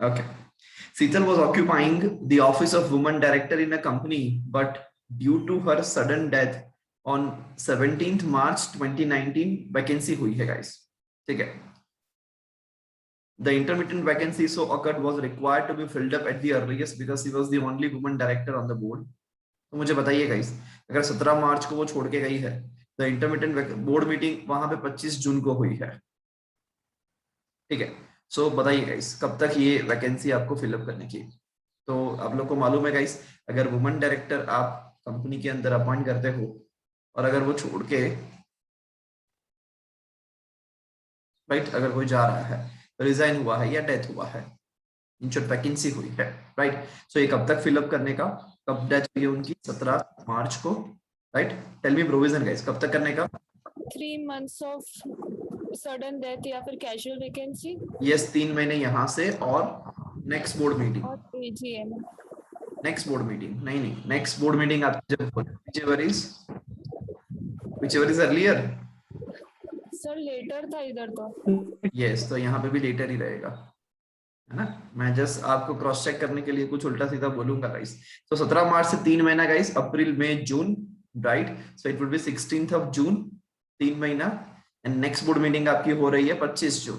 Okay. Sheetal was occupying the office of woman director in a company, but due to her sudden death on 17th March 2019, vacancy हुई है guys. ठीक है. The intermittent vacancy so occurred was required to be filled up at the earliest because she was the only woman director on the board. तो मुझे बताइए guys, अगर 17 March को वो छोड़ के गई है, तो इंटरमीडिएट बोर्ड मीटिंग वहां पे 25 जून को हुई है. ठीक है. सो बताइए गाइस, कब तक ये वैकेंसी आपको फिलअप करने की. तो आप लोग को मालूम है गाइस, अगर वुमन डायरेक्टर आप कंपनी के अंदर अपॉइंट करते हो और अगर वो छोड़ के राइट, अगर कोई जा रहा है, रिजाइन हुआ है या डेथ हुआ है, इन शॉर्ट वैकेंसी हुई है, राइट. सो ये कब तक फिलअप करने का, कब डेथ हुई है उनकी, 17 मार्च को, right. Tell me provision guys, कब तक करने का. 3 months ऑफ सडन डेथ या फिर कैजुअल वैकेंसी. यस, 3 महीने यहाँ से और नेक्स्ट बोर्ड मीटिंग. और एजीएम. नेक्स्ट बोर्ड मीटिंग नहीं, नेक्स्ट बोर्ड मीटिंग आपकी जब whichever is earlier. Sir letter था इधर तो. यस, तो यहाँ पे भी लेटर ही रहेगा, है ना. मैं जस्ट आपको क्रॉस चेक करने के लिए कुछ उल्टा सीधा बोलूंगा गाइस. तो 17 मार्च से 3 महीना गाइस, अप्रैल मई June, right. So it would be 16th of June, 3 महीना. एंड नेक्स्ट बोर्ड मीटिंग आपकी हो रही है 25 जून.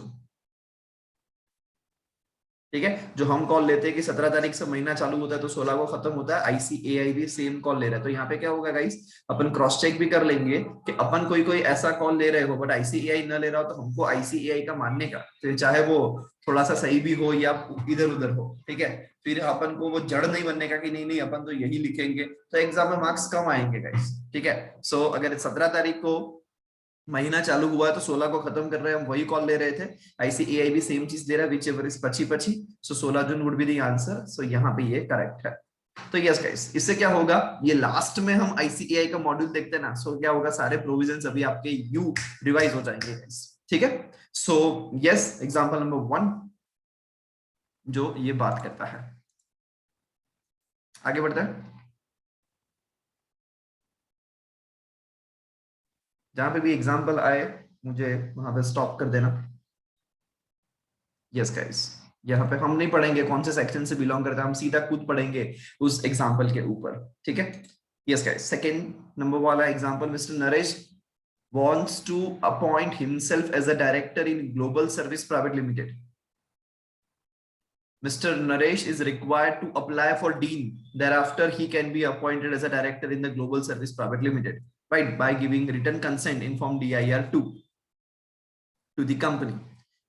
ठीक है. जो हम कॉल लेते हैं कि 17 तारीख से महीना चालू होता है तो 16 को खत्म होता है, आईसीएआई भी सेम कॉल ले रहा है. तो यहाँ पे क्या होगा गाइस, अपन क्रॉस चेक भी कर लेंगे कि अपन कोई ऐसा कॉल ले रहे हो बट आईसीएआई न ले रहा हो, तो हमको आईसीएआई का मानने का, फिर चाहे वो थोड़ा सा सही भी हो या इधर उधर हो. ठीक है. फिर अपन को वो जड़ नहीं बनने का कि नहीं अपन तो यही लिखेंगे, तो एग्जाम में मार्क्स कम आएंगे गाइस. ठीक है. सो अगर 17 तारीख को महीना चालू हुआ है तो 16 को खत्म कर रहे हैं, हम वही कॉल ले रहे थे. आईसीएआई भी सेम चीज दे रहा है, which ever is 25-25. So 16 June would be the answer. So यहाँ पे ये करेक्ट है. तो यस गाइस, इससे क्या होगा, ये लास्ट में हम आईसीएआई का मॉड्यूल देखते हैं ना, सो क्या होगा, सारे प्रोविजंस अभी आपके यू रिवाइज हो जाएंगे गाइस. ठीक है. सो यस, एग्जांपल नंबर 1 जो ये बात करता है. आगे बढ़ते हैं. जहां पे भी एग्जांपल आए मुझे वहां पे स्टॉप कर देना. यस गाइस, यहाँ पे हम नहीं पढ़ेंगे कौन से सेक्शन से बिलोंग करता है, हम सीधा खुद पढ़ेंगे उस एग्जांपल के ऊपर. ठीक है. यस गाइस, सेकंड नंबर वाला example, mister Naresh wants to appoint himself as a director in Global Service Private Limited. Mr. Naresh is required to apply for Dean. Thereafter, he can be appointed as a director in the Global Service Private Limited, right, by giving written consent in form DIR2 to the company.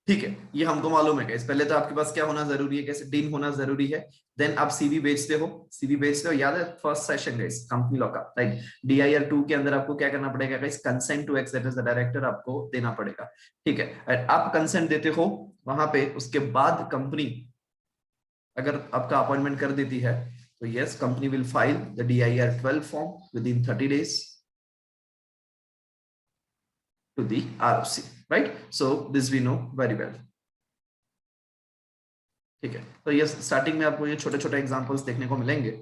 ठीक है. ये हमको मालूम है guys. पहले तो आपके पास क्या होना जरूरी है, कैसे डीन होना जरूरी है. देन आप सीवी भेजते हो, याद है first session guys company law का, राइट. DIR2 के अंदर आपको क्या करना पड़ेगा guys, consent to act as the director आपको देना पड़ेगा. ठीक है. आप कंसेंट देते हो वहां पे, उसके बाद कंपनी अगर आपका अपॉइंटमेंट कर देती है तो yes, company will file the DIR12 form with in 30 days to the ROC, right? So this we know very well. ठीक है. तो ये स्टार्टिंग में आपको ये छोटे छोटे एग्जांपल्स देखने को मिलेंगे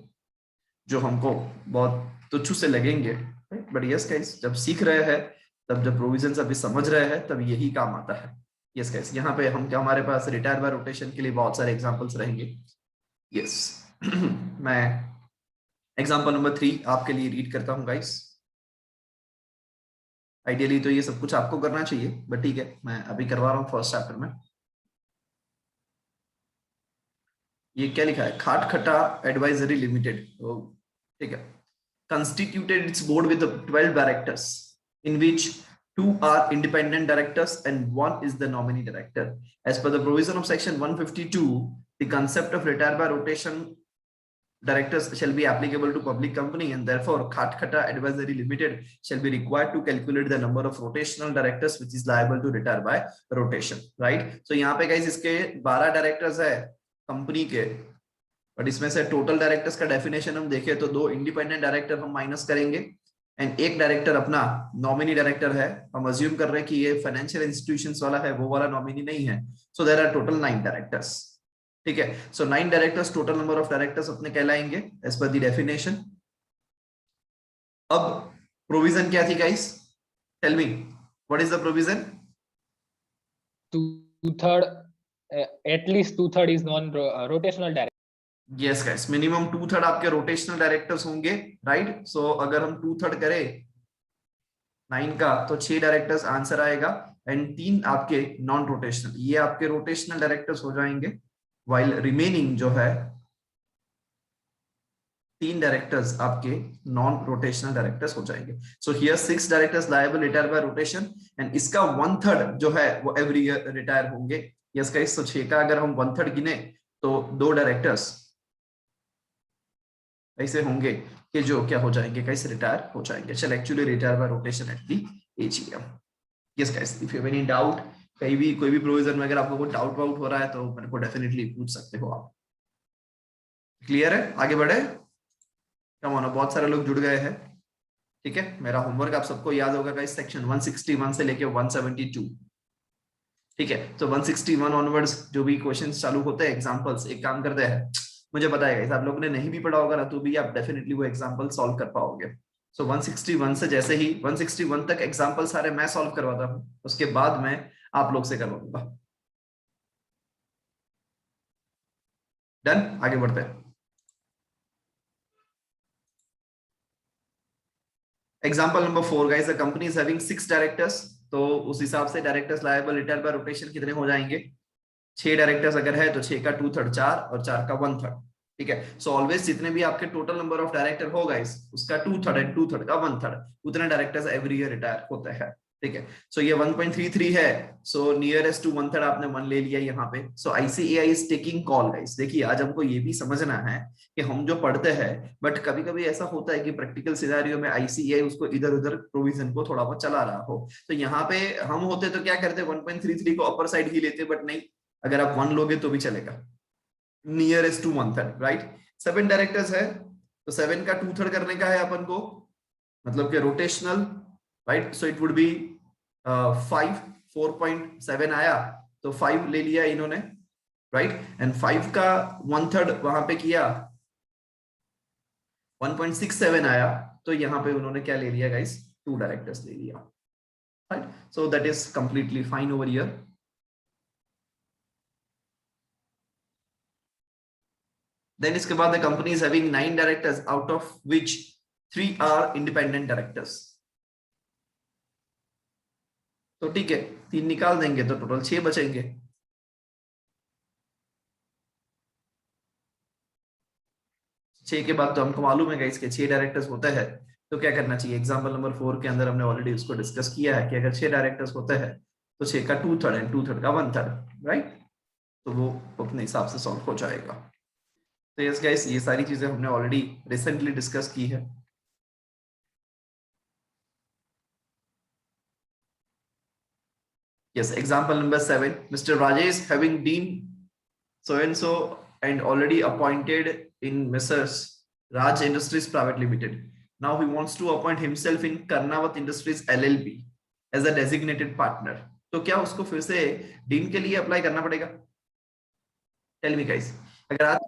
जो हमको बहुत तुच्छ से लगेंगे, बट यस गाइस, जब सीख रहे हैं तब, जब प्रोविजंस अभी समझ रहे हैं तब यही काम आता है. यस गाइस, यहाँ पे हम क्या, हमारे पास रिटायर बाय रोटेशन के लिए बहुत सारे एग्जांपल्स रहेंगे. यस मैं एग्जांपल नंबर 3 आपके लिए रीड करता हूँ गाइस. आइडियली तो ये सब कुछ आपको करना चाहिए, बट ठीक है, मैं अभी करवा रहा हूँ फर्स्ट चैप्टर में. ये क्या लिखा है, खाटखटा एडवाइजरी लिमिटेड. ठीक है. constituted its board with 12 directors, in which 2 are independent directors and 1 is the nominee director. As per the provision of section 152, the concept of retire by rotation directors shall be applicable to public company, and therefore Khatkhata Advisory Limited shall be required to calculate the number of rotational directors which is liable to retire by rotation, right? So यहाँ पे guys इसके 12 directors है company के, but इसमें से total directors का definition हम देखें तो 2 इंडिपेंडेंट डायरेक्टर हम माइनस करेंगे एंड 1 डायरेक्टर अपना नॉमिनी डायरेक्टर है. हम अज्यूम कर रहे हैं कि ये फाइनेंशियल इंस्टीट्यूशंस वाला है, वो वाला नॉमिनी नहीं है. So there are total 9 directors. ठीक है. So 9 directors, total number of directors अपने कहलाएंगे एज पर द डेफिनेशन. अब प्रोविजन क्या थी guys, tell me what is the provision. 2/3 at least 2/3 is non rotational director. Yes guys, minimum 2/3 आपके rotational directors होंगे, राइट। सो अगर हम 2/3 करें 9 का तो 6 डायरेक्टर्स आंसर आएगा, एंड 3 आपके नॉन रोटेशनल, ये आपके रोटेशनल डायरेक्टर्स हो जाएंगे, वाइल रिमेनिंग जो है 3 डायरेक्टर्स आपके नॉन रोटेशनल डायरेक्टर्स हो जाएंगे। So here 6 directors liable retire bye rotation, and इसका 1/3 जो है वो एवरी ईयर रिटायर होंगे। यस गाइस, तो 6 का अगर हम 1/3 गिने तो 2 डायरेक्टर्स ऐसे होंगे कि जो क्या हो जाएंगे, कैसे रिटायर हो जाएंगे, चल actually retire bye rotation at the AGM. Yes guys, if you have any doubt, कहीं भी कोई भी प्रोविजन में अगर आपको कोई डाउट हो रहा है तो मेरे को डेफिनेटली पूछ सकते हो आप। क्लियर है, आगे बढ़े। क्या मानो, बहुत सारे लोग जुड़ गए हैं, ठीक है। मेरा होमवर्क आप सबको याद होगा गाइस, सेक्शन 161 से लेके 172, ठीक है। तो 161 ऑनवर्ड्स जो भी क्वेश्चंस चालू होते हैं, एग्जांपल्स, एक काम करते हैं, मुझे पता है गाइस आप लोगों ने नहीं भी पढ़ा होगा ना, तो भी आप डेफिनेटली वो एग्जांपल सॉल्व कर पाओगे। सो 161 से जैसे ही 161 तक एग्जांपल सारे मैं सॉल्व करवाता हूँ, उसके बाद मैं आप लोग से करवाऊंगा। डन, आगे बढ़ते हैं। Example number 4 guys, the company is having 6 directors, तो उस हिसाब से directors liable retire bye rotation कितने हो जाएंगे, 6 डायरेक्टर्स अगर है तो 6 का 2/3 4 और 4 का 1/3, ठीक है। सो ऑलवेज जितने भी आपके टोटल नंबर ऑफ डायरेक्टर हो गाइस, उसका 2/3 एंड 2/3 का 1/3, उतने डायरेक्टर्स एवरी ईयर रिटायर होते हैं, ठीक है। सो ये 1.33 है, सो नियरेस्ट टू 1/3 आपने 1 ले लिया यहाँ पे। So ICAI is taking call guys. देखिए आज हमको ये भी समझना है कि हम जो पढ़ते हैं, बट कभी कभी ऐसा होता है कि प्रैक्टिकल सिनेरियो में आईसीएआई उसको इधर उधर प्रोविजन को थोड़ा बहुत चला रहा हो, तो यहाँ पे हम होते तो क्या करते, 1.33 को अपर साइड ही लेते, बट नहीं, अगर आप 1 लोगे तो भी चलेगा, नियरेस्ट टू 1/3, राइट। 7 डायरेक्टर्स है तो 7 का 2/3 करने का है अपन को, मतलब कि rotational, right. So it would B 5, 4.7 आया तो 5 ले लिया इन्होंने, राइट। एंड 5 का 1/3 वहां पे किया, 1.67 आया, तो यहाँ पे उन्होंने क्या ले लिया गाइस, 2 डायरेक्टर्स ले लिया, right. So that is completely fine over here. Then इसके बाद the company is having 9 directors, out of which 3 are independent directors. तो ठीक है, 3 निकाल देंगे तो टोटल 6 बचेंगे। छह के बाद तो हमको मालूम है गाइस कि 6 डायरेक्टर्स होते हैं, तो क्या करना चाहिए, एग्जांपल नंबर 4 के अंदर हमने ऑलरेडी उसको डिस्कस किया है कि अगर 6 डायरेक्टर्स होते हैं तो 6 का 2/3 एंड 2/3 का 1/3, राइट। तो वो अपने हिसाब से सॉल्व हो जाएगा। तो यस गाइस, ये सारी चीजें हमने ऑलरेडी रिसेंटली डिस्कस की है। Yes, example number 7. Mr. Rajesh having been so and so and already appointed in Messrs. Raj Industries Private Limited. Now he wants to appoint himself in Karnawat Industries LLP as a designated partner. तो क्या उसको फिर से dean के लिए apply करना पड़ेगा? Tell me guys. अगर आज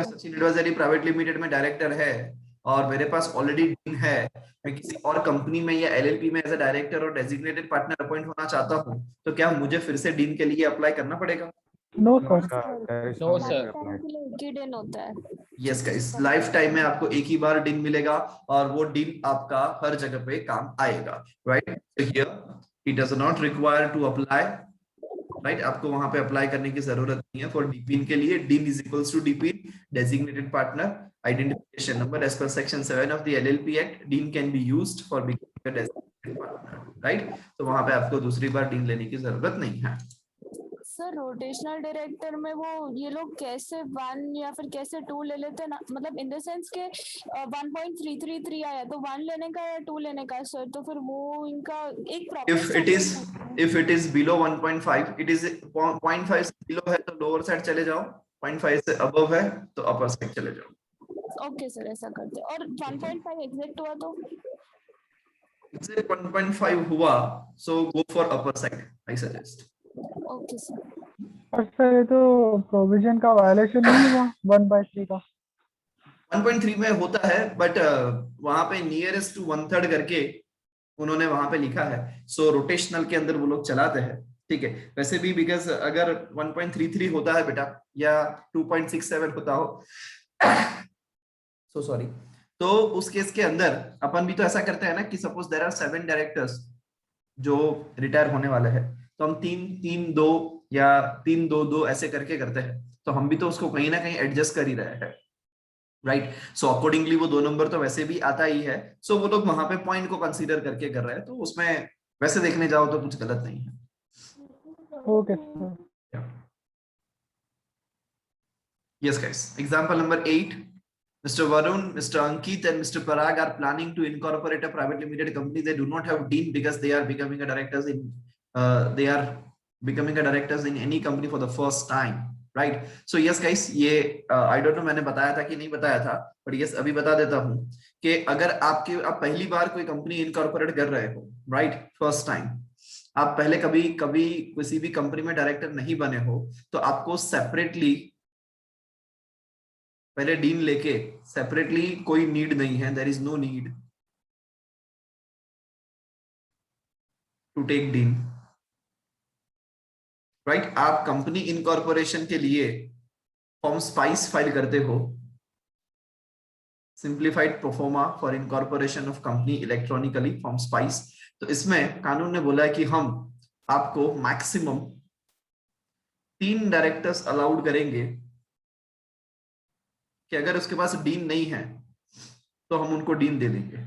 सचिन एडवाइजरी प्राइवेट लिमिटेड में डायरेक्टर है और मेरे पास ऑलरेडी डीन है, मैं किसी और कंपनी में या एलएलपी में एज अ डायरेक्टर और डेजिग्नेटेड पार्टनर अपॉइंट होना चाहता हूं, तो क्या मुझे फिर से डीन के लिए अप्लाई करना पड़ेगा? No sir, No sir. एक ही दिन होता है। यस गाइस, लाइफ टाइम में आपको एक ही बार डीन मिलेगा और वो डीन आपका हर जगह पे काम आएगा, right. So here he does not require to apply, right. आपको वहां पे अप्लाई करने की जरूरत नहीं है फॉर डीपीन के लिए। DIN is equals to DPIN designated partner identification number as per section 7 of the LLP act. DIN can be used for becoming a designated partner, right. तो वहां पे आपको दूसरी बार डीन लेने की जरूरत नहीं है। सर रोटेशनल डायरेक्टर में वो ये लोग कैसे 1 या फिर कैसे 2 ले लेते हैं ना, मतलब इन द सेंस के 1.333 आया तो 1 लेने का या 2 लेने का सर, तो फिर वो इनका एक if it is below 1.5, it is 0.5 से below है तो लोअर साइड चले जाओ, 0.5 से अबव है तो अपर साइड चले जाओ। ओके सर, ऐसा करते और 1.5 एग्जैक्ट हुआ तो 1.5 हुआ, so go for upper side, I suggest. Okay sir. और सर ये तो प्रोविजन का वायलेशन नहीं हुआ 1/3 का? 1.3 में होता है, बट वहां पे नियरेस्ट टू 1/3 करके उन्होंने वहां पे लिखा है। सो रोटेशनल के अंदर वो लोग चलाते हैं, ठीक है, वैसे भी बिकॉज अगर 1.33 होता है बेटा या 2.67 होता हो सो सॉरी, तो उस केस के अंदर अपन भी तो ऐसा करते हैं ना कि सपोज देयर आर 7 डायरेक्टर्स जो रिटायर होने वाले हैं, तो हम 3-3-2 या 3-2-2 ऐसे करके करते हैं, तो हम भी तो उसको कहीं ना कहीं एडजस्ट कर ही रहे हैं, राइट। सो अकॉर्डिंगली वो 2 नंबर तो वैसे भी आता ही है, सो वो लोग वहां पे पॉइंट को कंसीडर करके कर रहे हैं, तो उसमें वैसे देखने जाओ तो कुछ गलत नहीं है। Okay sir. Yes, guys. Example number 8. Mr. Varun, Mr. Ankit, and Mr. Parag are planning to incorporate a private limited company. They do not have dean because they are becoming a directors in any company for the first time, right? So yes, guys, ये I don't know मैंने बताया था कि नहीं बताया था, but yes अभी बता देता हूँ कि अगर आप पहली बार कोई कंपनी इनकॉर्पोरेट कर रहे हो, right, फर्स्ट टाइम, आप पहले कभी कभी किसी भी कंपनी में डायरेक्टर नहीं बने हो, तो आपको सेपरेटली पहले डीन लेके सेपरेटली कोई नीड नहीं है, there is no need to take DIN, right. आप कंपनी इनकॉर्पोरेशन के लिए फॉर्म स्पाइस फाइल करते हो, simplified proforma for incorporation of company electronically, form SPICe. तो इसमें कानून ने बोला है कि हम आपको मैक्सिमम 3 डायरेक्टर्स अलाउड करेंगे, कि अगर उसके पास डीन नहीं है तो हम उनको डीन दे देंगे,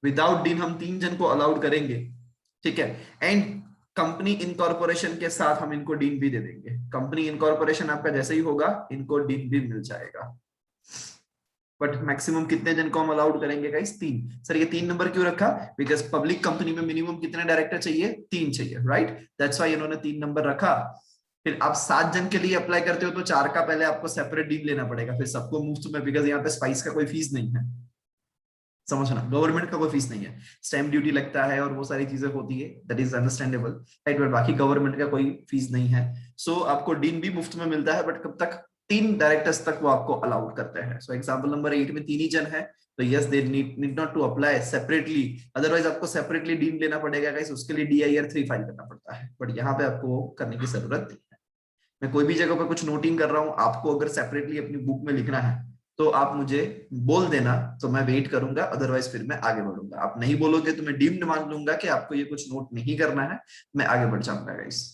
विदाउट डीन हम 3 जन को अलाउड करेंगे, ठीक है। एंड कंपनी इनकॉर्पोरेशन के साथ हम इनको डीन भी दे देंगे, कंपनी इनकॉर्पोरेशन आपका जैसे ही होगा इनको डीन भी मिल जाएगा, बट मैक्सिमम कितने जन को हम अलाउड करेंगे गाइस? 3। सर ये 3 नंबर क्यों रखा? बिकॉज पब्लिक कंपनी में मिनिमम कितने डायरेक्टर चाहिए? 3 चाहिए, राइट, दैट्स व्हाई इन्होंने 3 नंबर रखा। फिर आप 7 जन के लिए अप्लाई करते हो तो 4 का पहले आपको सेपरेट डीन लेना पड़ेगा, फिर सबको मुफ्त में, बिकॉज यहाँ पे स्पाइस का कोई फीस नहीं है, समझना, गवर्नमेंट का कोई फीस नहीं है, स्टैम्प ड्यूटी लगता है और वो सारी चीजें होती है, that is understandable, right, but बाकी गवर्नमेंट का कोई फीस नहीं है। सो आपको डीन भी मुफ्त में मिलता है, बट कब तक? 3 डायरेक्टर्स तक वो आपको अलाउड करते हैं। सो एग्जांपल नंबर 8 में 3 ही जन है, तो yes they need not to apply separately, otherwise आपको सेपरेटली डीन लेना पड़ेगा गाइस, उसके लिए DIR 3 फाइल करना पड़ता है, बट यहाँ पे आपको करने की जरूरत नहीं है। मैं कोई भी जगह पे कुछ नोटिंग कर रहा हूँ, आपको अगर सेपरेटली अपनी बुक में लिखना है तो आप मुझे बोल देना, तो मैं वेट करूंगा, अदरवाइज फिर मैं आगे बढ़ूंगा। आप नहीं बोलोगे तो मैं डीम्ड मान लूंगा कि आपको ये कुछ नोट नहीं करना है, मैं आगे बढ़ जाऊंगा guys.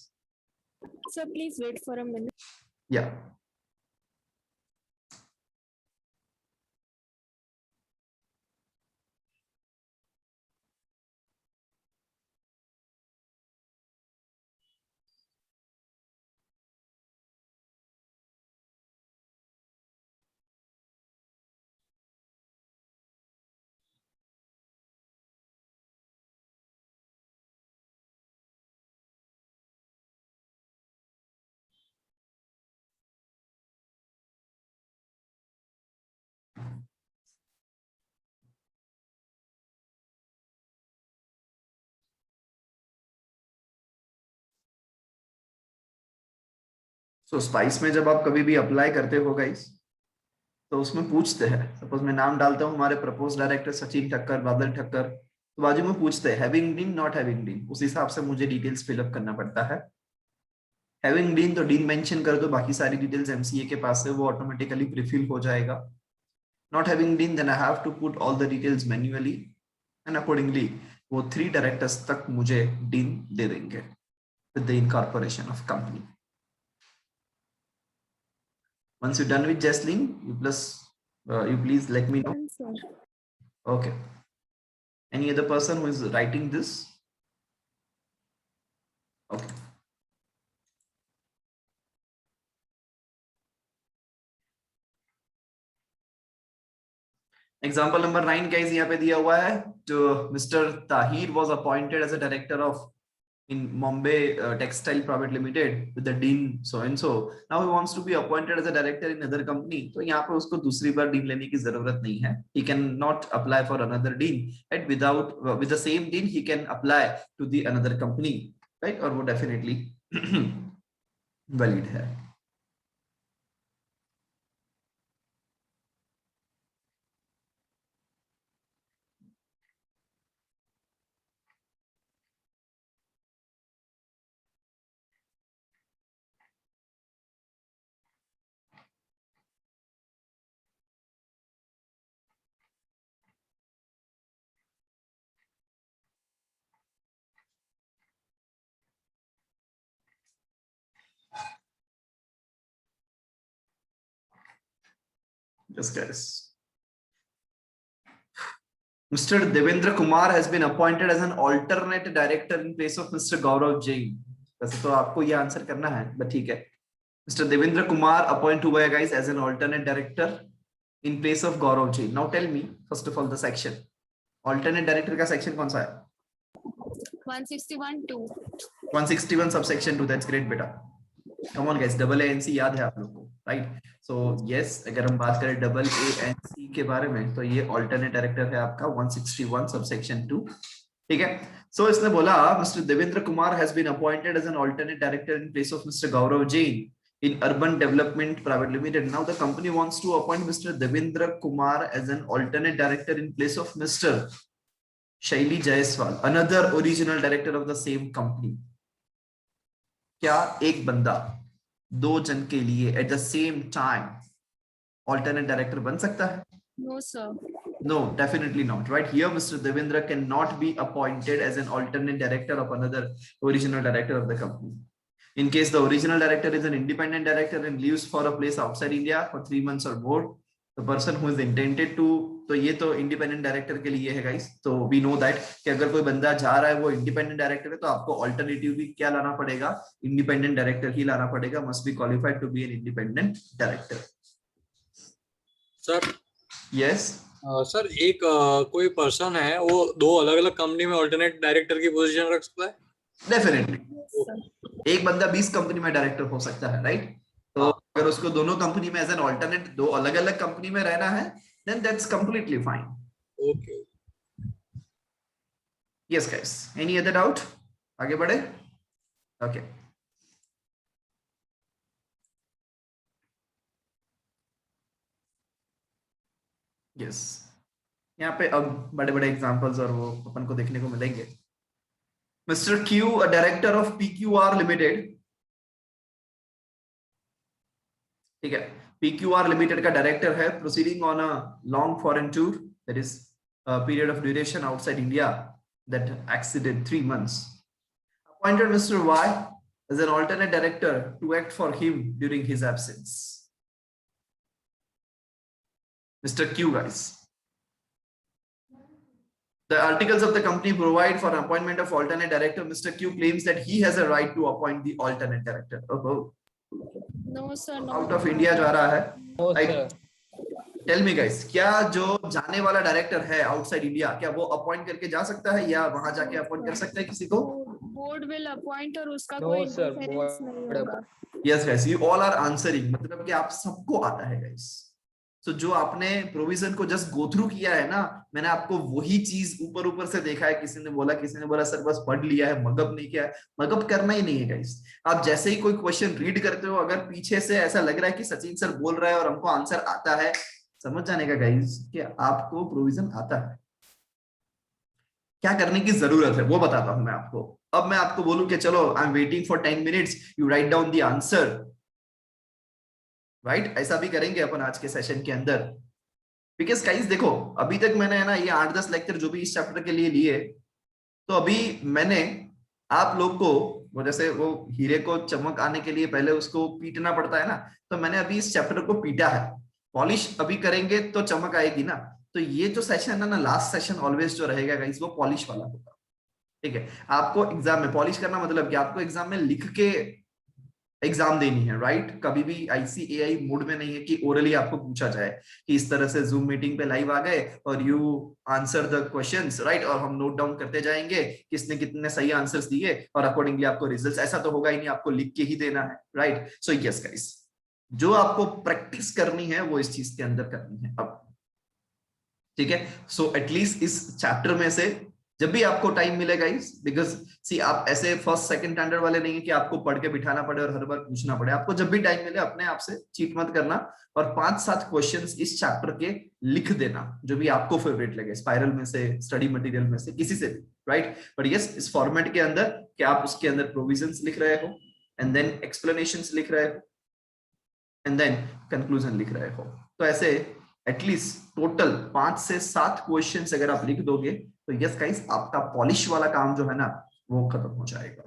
Sir, please wait for a minute. या सो स्पाइस में जब आप कभी भी अप्लाई करते हो गाइस, तो उसमें पूछते हैं, सपोज मैं नाम डालता हूँ हमारे प्रपोज डायरेक्टर सचिन ठक्कर, बादल ठक्कर, तो बाजू में पूछते हैं having dean not having dean, उस हिसाब से मुझे डिटेल्स फिलअप करना पड़ता है। हैविंग डीन तो डीन मेंशन कर दो, बाकी सारी डिटेल्स MCA के पास है, वो ऑटोमेटिकली प्रीफिल हो जाएगा। Not having DIN, then I have to put all the details manually, and accordingly वो 3 डायरेक्टर्स तक मुझे डीन दे देंगे with the incorporation of company. Once you're done with Jaslyn, you please let me know. Done, sir. Okay. Any other person who is writing this? Okay. Example number 9 guys यहाँ पे दिया हुआ है, जो Mr. Tahir was appointed as a director of in Bombay Textile Private Limited with the dean so and so. Now he wants to be appointed as a director in another company. तो यहाँ पे उसको दूसरी बार dean लेने की जरूरत नहीं है. He can not apply for another dean. And with the same dean he can apply to the another company, right? और वो definitely valid है. Yes, guys. Mr. Devendra Kumar has been appointed as an alternate director in place of Mr. Gaurav Jain. वैसे तो आपको ये answer करना है, but ठीक है. Mr. Devendra Kumar appoint हुआ है guys as an alternate director in place of Gaurav Jain. Now tell me first of all the section. Alternate director का section कौन सा है? 161(2). 161 subsection 2. That's great बेटा. Come on guys, double ANC याद है आप लोग को, right? So yes, अगर हम बात करें double ANC के बारे में, तो ये alternate director है आपका 161 subsection 2. ठीक है. So इसने बोला Mr. Devendra Kumar has been appointed as an alternate director in place of Mr. Gaurav Jain in Urban Development Private Limited. Now the company wants to appoint Mr. Devendra Kumar as an alternate director in place of Mr. Shaili Jaiswal, another original director of the same company. क्या एक बंदा दो जन के लिए at the same time alternate director बन सकता है? No, sir. No, definitely not. Right here, Mr. Devendra cannot be appointed as an alternate director of another original director of the company. In case the original director is an independent director and leaves for a place outside India for 3 months or more, the person who is intended to, तो ये तो independent director के लिए है guys. तो we know that कि अगर कोई बंदा जा रहा है वो इंडिपेंडेंट डायरेक्टर है, तो आपको ऑल्टरनेटिव भी क्या लाना पड़ेगा? इंडिपेंडेंट डायरेक्टर ही लाना पड़ेगा. Must be qualified to be an independent director. Sir yes sir एक कोई पर्सन है वो दो अलग अलग कंपनी में ऑल्टरनेट डायरेक्टर की पोजीशन रख सकता है? डेफिनेटली. एक बंदा 20 कंपनी में डायरेक्टर हो सकता है, राइट? तो अगर उसको दोनों कंपनी में एज एन ऑल्टरनेट दो अलग अलग कंपनी में रहना है, then that's completely fine. Okay. Yes guys, any other doubt? आगे बढ़े. Okay. Yes. यहाँ पे अब बड़े बड़े एग्जांपल्स और वो अपन को देखने को मिलेंगे. Mr. Q, a director of PQR Limited. ठीक है. PQR Limited का डायरेक्टर है, proceeding on a long foreign tour, that is a period of duration outside India that exceeded 3 months. Appointed Mr. Y as an alternate director to act for him during his absence. Mr. Q, guys. The articles of the company provide for appointment of alternate director. Mr. Q claims that he has a right to appoint the alternate director. Oh. No, sir. No. Out of India जा रहा है. No, Right. sir. Tell me guys, क्या जो जाने वाला director है outside India, क्या वो अपॉइंट करके जा सकता है या वहां जाके अपॉइंट कर सकता है किसी को? बोर्ड विल अपॉइंट और उसका No, कोई sir. इंटरफेरेंस नहीं Board- होगा. Yes guys, you all are answering, मतलब कि आप सबको आता है गाइस. सो जो आपने प्रोविजन को जस्ट गो थ्रू किया है ना, मैंने आपको वही चीज ऊपर ऊपर से देखा है. किसी ने बोला सर बस पढ़ लिया है, मगअप नहीं किया है. मगअप करना ही नहीं है गाइस. आप जैसे ही कोई क्वेश्चन रीड करते हो, अगर पीछे से ऐसा लग रहा है कि सचिन सर बोल रहा है और हमको आंसर आता है, समझ जाने का गाइस कि आपको प्रोविजन आता है. क्या करने की जरूरत है वो बताता हूं मैं आपको. अब मैं आपको बोलूं कि चलो I am waiting for 10 minutes, you write down the answer, right? ऐसा भी करेंगे अपन आज के सेशन के अंदर. बिकॉज गाइस देखो, अभी तक मैंने है ना ये 8-10 लेक्चर जो भी इस चैप्टर के लिए लिए, तो अभी मैंने आप लोग को वो जैसे वो हीरे को चमक आने के लिए पहले उसको पीटना पड़ता है ना, तो मैंने अभी इस चैप्टर को पीटा है. पॉलिश अभी करेंगे तो चमक आएगी ना. तो ये जो सेशन है ना, लास्ट सेशन ऑलवेज जो रहेगा गाइस, वो पॉलिश वाला होगा. ठीक है? आपको एग्जाम में पॉलिश करना मतलब कि आपको एग्जाम में लिख के एग्जाम देनी है, राइट? कभी भी ICAI मोड में नहीं है कि ओरली आपको पूछा जाए कि इस तरह से जूम मीटिंग पे लाइव आ गए और you answer the questions, right? और हम नोट डाउन करते जाएंगे किसने कितने सही आंसर्स दिए और अकॉर्डिंगली आपको रिजल्ट्स. ऐसा तो होगा ही नहीं, आपको लिख के ही देना है, राइट? सो यस गाइस, जो आपको प्रैक्टिस करनी है वो इस चीज के अंदर करनी है अब. ठीक है? सो एटलीस्ट इस चैप्टर में से जब भी आपको टाइम मिलेगा इस, बिकॉज सी आप ऐसे फर्स्ट सेकंड स्टैंडर्ड वाले नहीं है कि आपको पढ़ के बिठाना पड़े और हर बार पूछना पड़े. आपको जब भी टाइम मिले अपने आप से चीट मत करना और 5-7 क्वेश्चंस इस चैप्टर के लिख देना, जो भी आपको फेवरेट लगे, स्पाइरल में से, स्टडी मटेरियल में से, किसी से भी, राइट? बट यस, इस फॉर्मेट के अंदर कि आप उसके अंदर प्रोविजंस लिख रहे हो एंड देन एक्सप्लेनेशंस लिख रहे हो एंड देन कंक्लूजन लिख रहे हो. तो ऐसे एटलीस्ट टोटल 5 से 7 क्वेश्चंस अगर आप लिख दोगे तो यस गाइस, आपका पॉलिश वाला काम जो है ना वो खत्म हो जाएगा,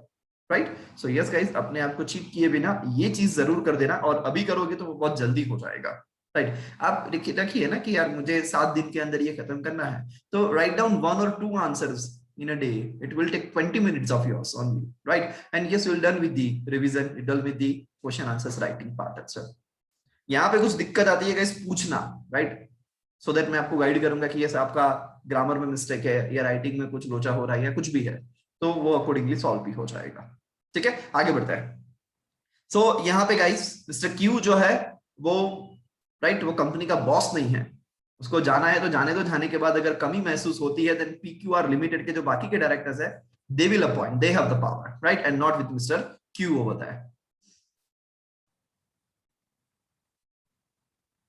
राइट? सो यस गाइस, अपने आप को चीट किए बिना ये चीज जरूर कर देना, और अभी करोगे तो वो बहुत जल्दी हो जाएगा, राइट। आप रखिए ना कि यार मुझे 7 दिन के अंदर ये खत्म करना है, तो write down 1 or 2 answers in a day. It will take 20 minutes of yours only, right? And yes, you're done with the revision, you're done with the question answers writing part as well. यहाँ पे कुछ दिक्कत आती है guys, पूछना, right, so that मैं आपको guide करूंगा कि यस आपका ग्रामर में मिस्टेक है या राइटिंग में कुछ लोचा हो रहा है या कुछ भी है, तो वो अकॉर्डिंगली सॉल्व भी हो जाएगा। ठीक है, आगे बढ़ते हैं। सो यहाँ पे गाइस मिस्टर क्यू जो है वो राइट, वो कंपनी का बॉस नहीं है, उसको जाना है तो जाने दो, जाने के बाद अगर कमी महसूस होती है देन पीक्यूआर लिमिटेड के जो बाकी के डायरेक्टर्स है they will appoint, they have the power, right, and not with mister Q होता है।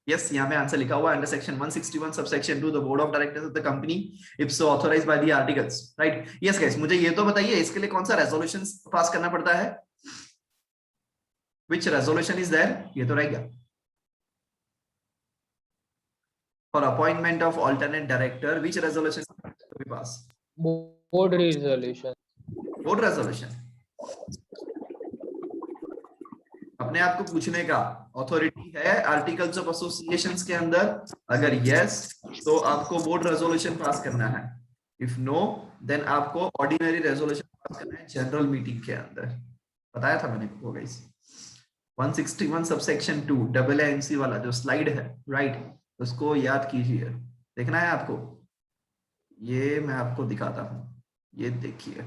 यस, यहाँ पे आंसर लिखा हुआ है under section 161 subsection 2 the board of directors of the company if so authorised by the articles, right. Yes guys, मुझे ये तो बताइए इसके लिए कौन सा रेजोल्यूशन पास करना पड़ता है, व्हिच रेजोल्यूशन इज देयर, ये तो रह गया। For appointment of alternate director, which resolution to be passed? Board resolution. Board resolution. अपने आप को पूछने का ऑथोरिटी है आर्टिकल्स ऑफ एसोसिएशंस के अंदर, अगर यस तो आपको बोर्ड रेजोल्यूशन पास करना है, इफ नो देन आपको ऑर्डिनरी रेजोल्यूशन पास करना है जनरल मीटिंग के अंदर। बताया था मैंने वो गाइस, 161 सबसेक्शन 2 डबल एनसी वाला जो स्लाइड है, राइट, उसको याद कीजिए। देखना है आपको, ये मैं आपको दिखाता हूं, ये देखिए।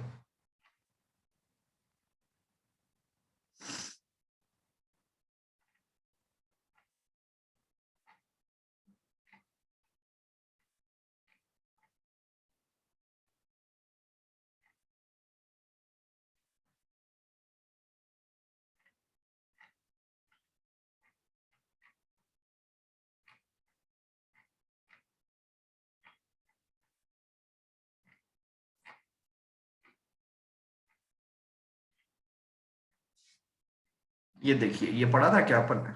ये देखिए, ये पढ़ा था क्या अपन ने?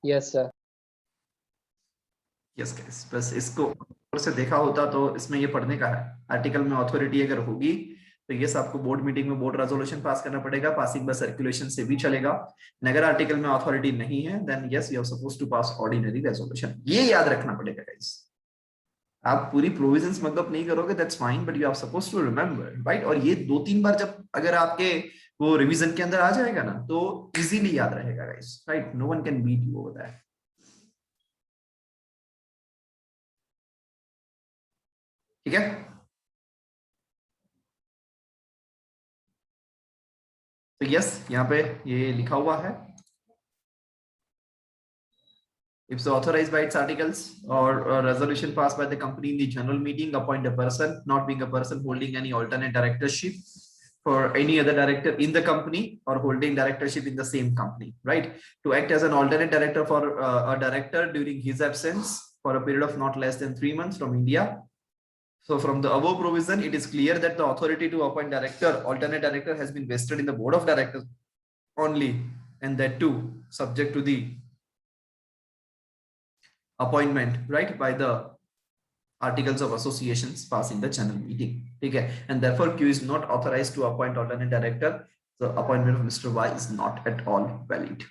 Yes sir. यस गाइस, बस इसको ऊपर से देखा होता तो इसमें ये पढ़ने का है, आर्टिकल में अथॉरिटी अगर होगी तो यस आपको बोर्ड मीटिंग में बोर्ड रेजोल्यूशन पास करना पड़ेगा, पासिंग बाय सर्कुलेशन से भी चलेगा। अगर आर्टिकल में अथॉरिटी नहीं है then yes you are supposed to pass ordinary resolution, ये याद रखना पड़ेगा गाइस। आप पूरी प्रोविजंस मतलब नहीं करोगे that's fine, but you are supposed to remember, right. और ये 2-3 बार जब अगर आपके वो रिवीजन के अंदर आ जाएगा ना तो इजीली याद रहेगा guys, right, no one can beat you over that. ठीक है, तो यस यहाँ पे ये लिखा हुआ है, if so authorized by its articles or resolution passed by the company in the general meeting, appoint a person not being a person holding any alternate directorship for any other director in the company or holding directorship in the same company, right, to act as an alternate director for a director during his absence for a period of not less than 3 months from India. So from the above provision, it is clear that the authority to appoint director, alternate director has been vested in the board of directors only, and that too subject to the appointment, right, by the articles of associations passed in the general meeting. Okay, and therefore Q is not authorized to appoint alternate director. The appointment of Mr. Y is not at all valid.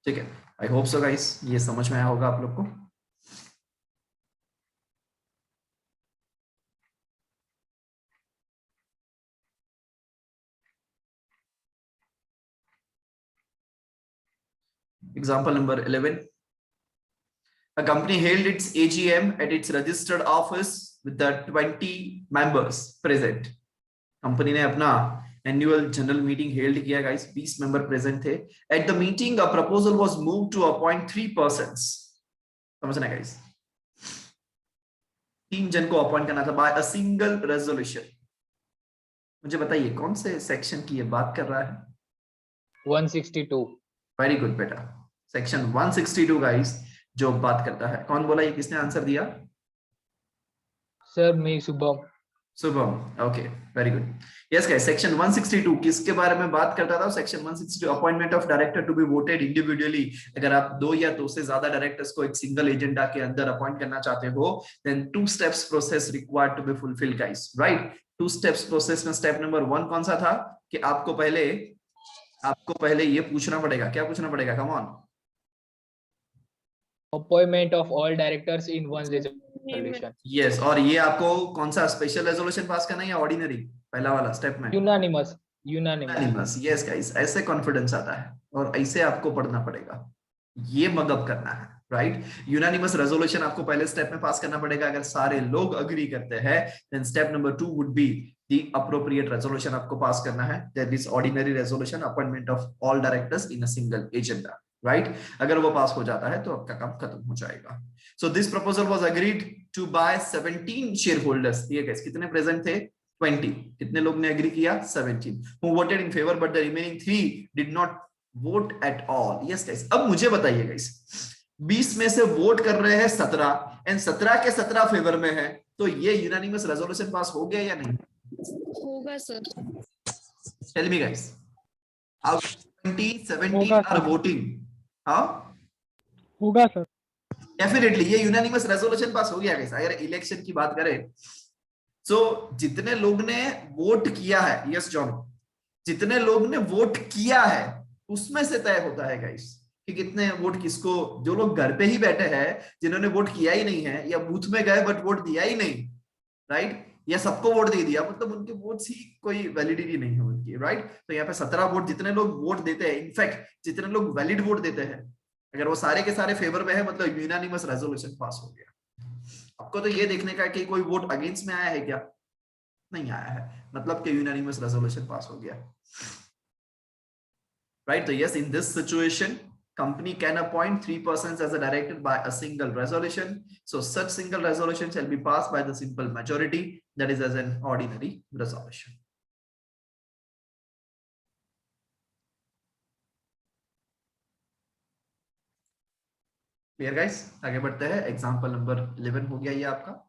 ठीक है, I hope so guys, ये समझ में आया होगा आप लोग को। Example number 11. A company held its AGM at its registered office with the 20 members present. Company ने अपना एनुअल जनरल मीटिंग हेल्ड किया गाइस, 20 मेंबर प्रेजेंट थे। At the meeting a proposal was moved to appoint 3 persons. समझना guys, 3 जन को appoint करना था bye a single resolution. मुझे बताइए कौन से सेक्शन की ये बात कर रहा है? 162. वेरी गुड बेटा, सेक्शन 162 गाइस जो बात करता है। कौन बोला, ये किसने आंसर दिया? Sir, me Subham. Shubham, okay, very good. Yes guys, section 162 किसके बारे में बात करता था? Section 162 appointment of director to be voted individually. अगर आप 2 या 2 से ज्यादा डायरेक्टर्स को एक सिंगल एजेंडा के अंदर अपॉइंट करना चाहते हो then 2 steps process required to be fulfil guys, right. 2 steps process में स्टेप नंबर 1 कौन सा था कि आपको पहले आपको पहले ये पूछना पड़ेगा, क्या पूछना पड़ेगा, come on. Appointment of all directors in one resolution. Yes, और ये आपको कौन सा स्पेशल रेजोल्यूशन पास करना है या ऑर्डिनरी, पहला वाला स्टेप में? Unanimous. यस गाइस, ऐसे कॉन्फिडेंस आता है और ऐसे आपको पढ़ना पड़ेगा, ये मगअप करना है, राइट। यूनानिमस रेजोल्यूशन आपको पहले स्टेप में पास करना पड़ेगा। अगर सारे लोग अग्री करते हैं then step number 2 would be the appropriate resolution आपको पास करना है, that is ordinary resolution, appointment of all directors in a single agenda, right. अगर वो पास हो जाता है तो आपका काम खत्म हो जाएगा। So this proposal was agreed to by 17 share holders. ये गाइस कितने प्रेजेंट थे? 20। कितने लोग ने एग्री किया? 17 who voted in favor but the remaining 3 did not vote at all. Yes guys, अब मुझे बताइए गाइस, 20 में से वोट कर रहे हैं 17 एंड 17 के 17 फेवर में है, तो ये यूनानिमस रेजोल्यूशन पास हो गया या नहीं? होगा sir. Tell me guys, out of 20, 17 होगा are सर। voting. हाँ, होगा सर। डेफिनेटली ये यूनानिमस रेजोल्यूशन पास हो गया गाइस। अगर इलेक्शन की बात करें, सो जितने लोग ने वोट किया है, यस जॉन, जितने लोग ने वोट किया है उसमें से तय होता है गाइस कि कितने वोट किसको। जो लोग घर पे ही बैठे हैं, जिन्होंने वोट किया ही नहीं है, या बूथ में गए बट वोट दिया ही नहीं, राइट, या सबको वोट दे दिया, मतलब उनके वोट्स ही कोई वैलिडिटी नहीं है उनकी, राइट। तो यहाँ पे 17 वोट, जितने लोग वोट देते हैं, इनफैक्ट जितने लोग वैलिड वोट देते हैं, अगर वो सारे के सारे फेवर में है, मतलब यूनानिमस रेजोल्यूशन पास हो गया। आपको तो ये देखने का कि कोई वोट अगेंस्ट में आया है क्या? नहीं आया है, मतलब कि यूनानिमस रेजोल्यूशन पास हो गया, राइट। तो yes, in this situation company can appoint 3 persons as a director by a single resolution. So such single resolution shall be passed by the simple majority, that is as an ordinary resolution. Clear guys? आगे बढ़ते हैं। Example number 11 हो गया ये आपका।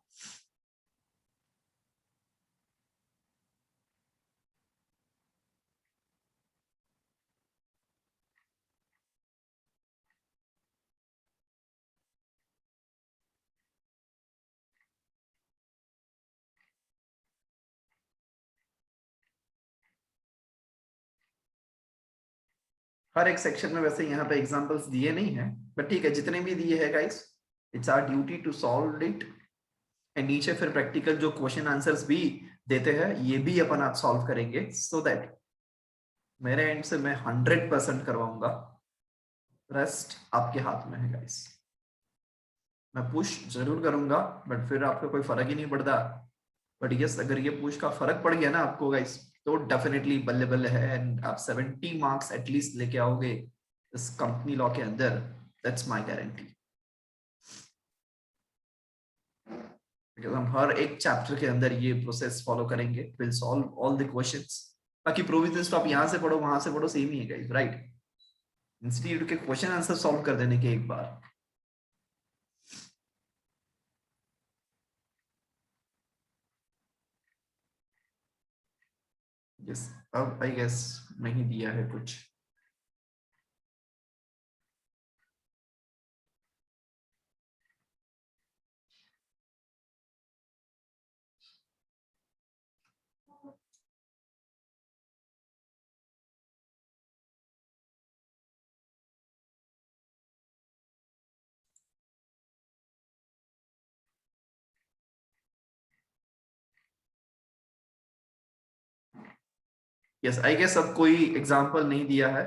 हर एक section में वैसे यहाँ पे एग्जांपल्स दिए नहीं है, बट ठीक है, जितने भी दिए हैं guys, it's our duty to solve it. And नीचे फिर प्रैक्टिकल जो क्वेश्चन आंसर्स भी देते हैं, ये भी अपन आप सॉल्व करेंगे, सो दैट मेरे एंड से मैं 100% करवाऊंगा, रेस्ट आपके हाथ में है गाइस। मैं पुश जरूर करूंगा, बट फिर आपको कोई फर्क ही नहीं पड़ता। बट यस, अगर ये पुश का फर्क पड़ गया ना आपको गाइस, तो डेफिनेटली बल्ले बल्ले है, एंड आप 70 मार्क्स एटलीस्ट लेके आओगे इस कंपनी लॉ के अंदर, दैट्स माय गारंटी। बिकॉज़ हम हर एक चैप्टर के अंदर ये प्रोसेस फॉलो करेंगे, will solve all the questions. बाकी प्रोविजंस तो आप यहाँ से पढ़ो, वहां से पढ़ो, सेम ही है गाइस, राइट। इंस्टीट्यूट के क्वेश्चन आंसर सॉल्व कर देने के एक बार। यस, अब आई गेस नहीं दिया है कुछ। यस, आई गेस अब कोई एग्जांपल नहीं दिया है।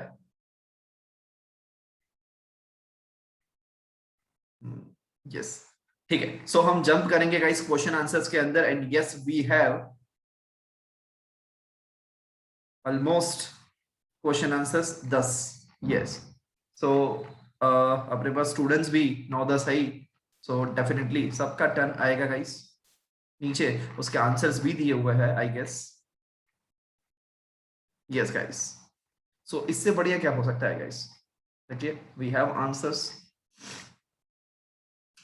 यस, ठीक है, सो हम जंप करेंगे गाइस क्वेश्चन आंसर्स के अंदर। And yes, we have almost question answers 10। Yes, so अपने पास स्टूडेंट्स भी 9-10 है, सो डेफिनेटली सबका टर्न आएगा गाइस। नीचे उसके आंसर्स भी दिए हुए हैं I guess. Yes guys, so इससे बढ़िया क्या हो सकता है गाइस? देखिए, we have answers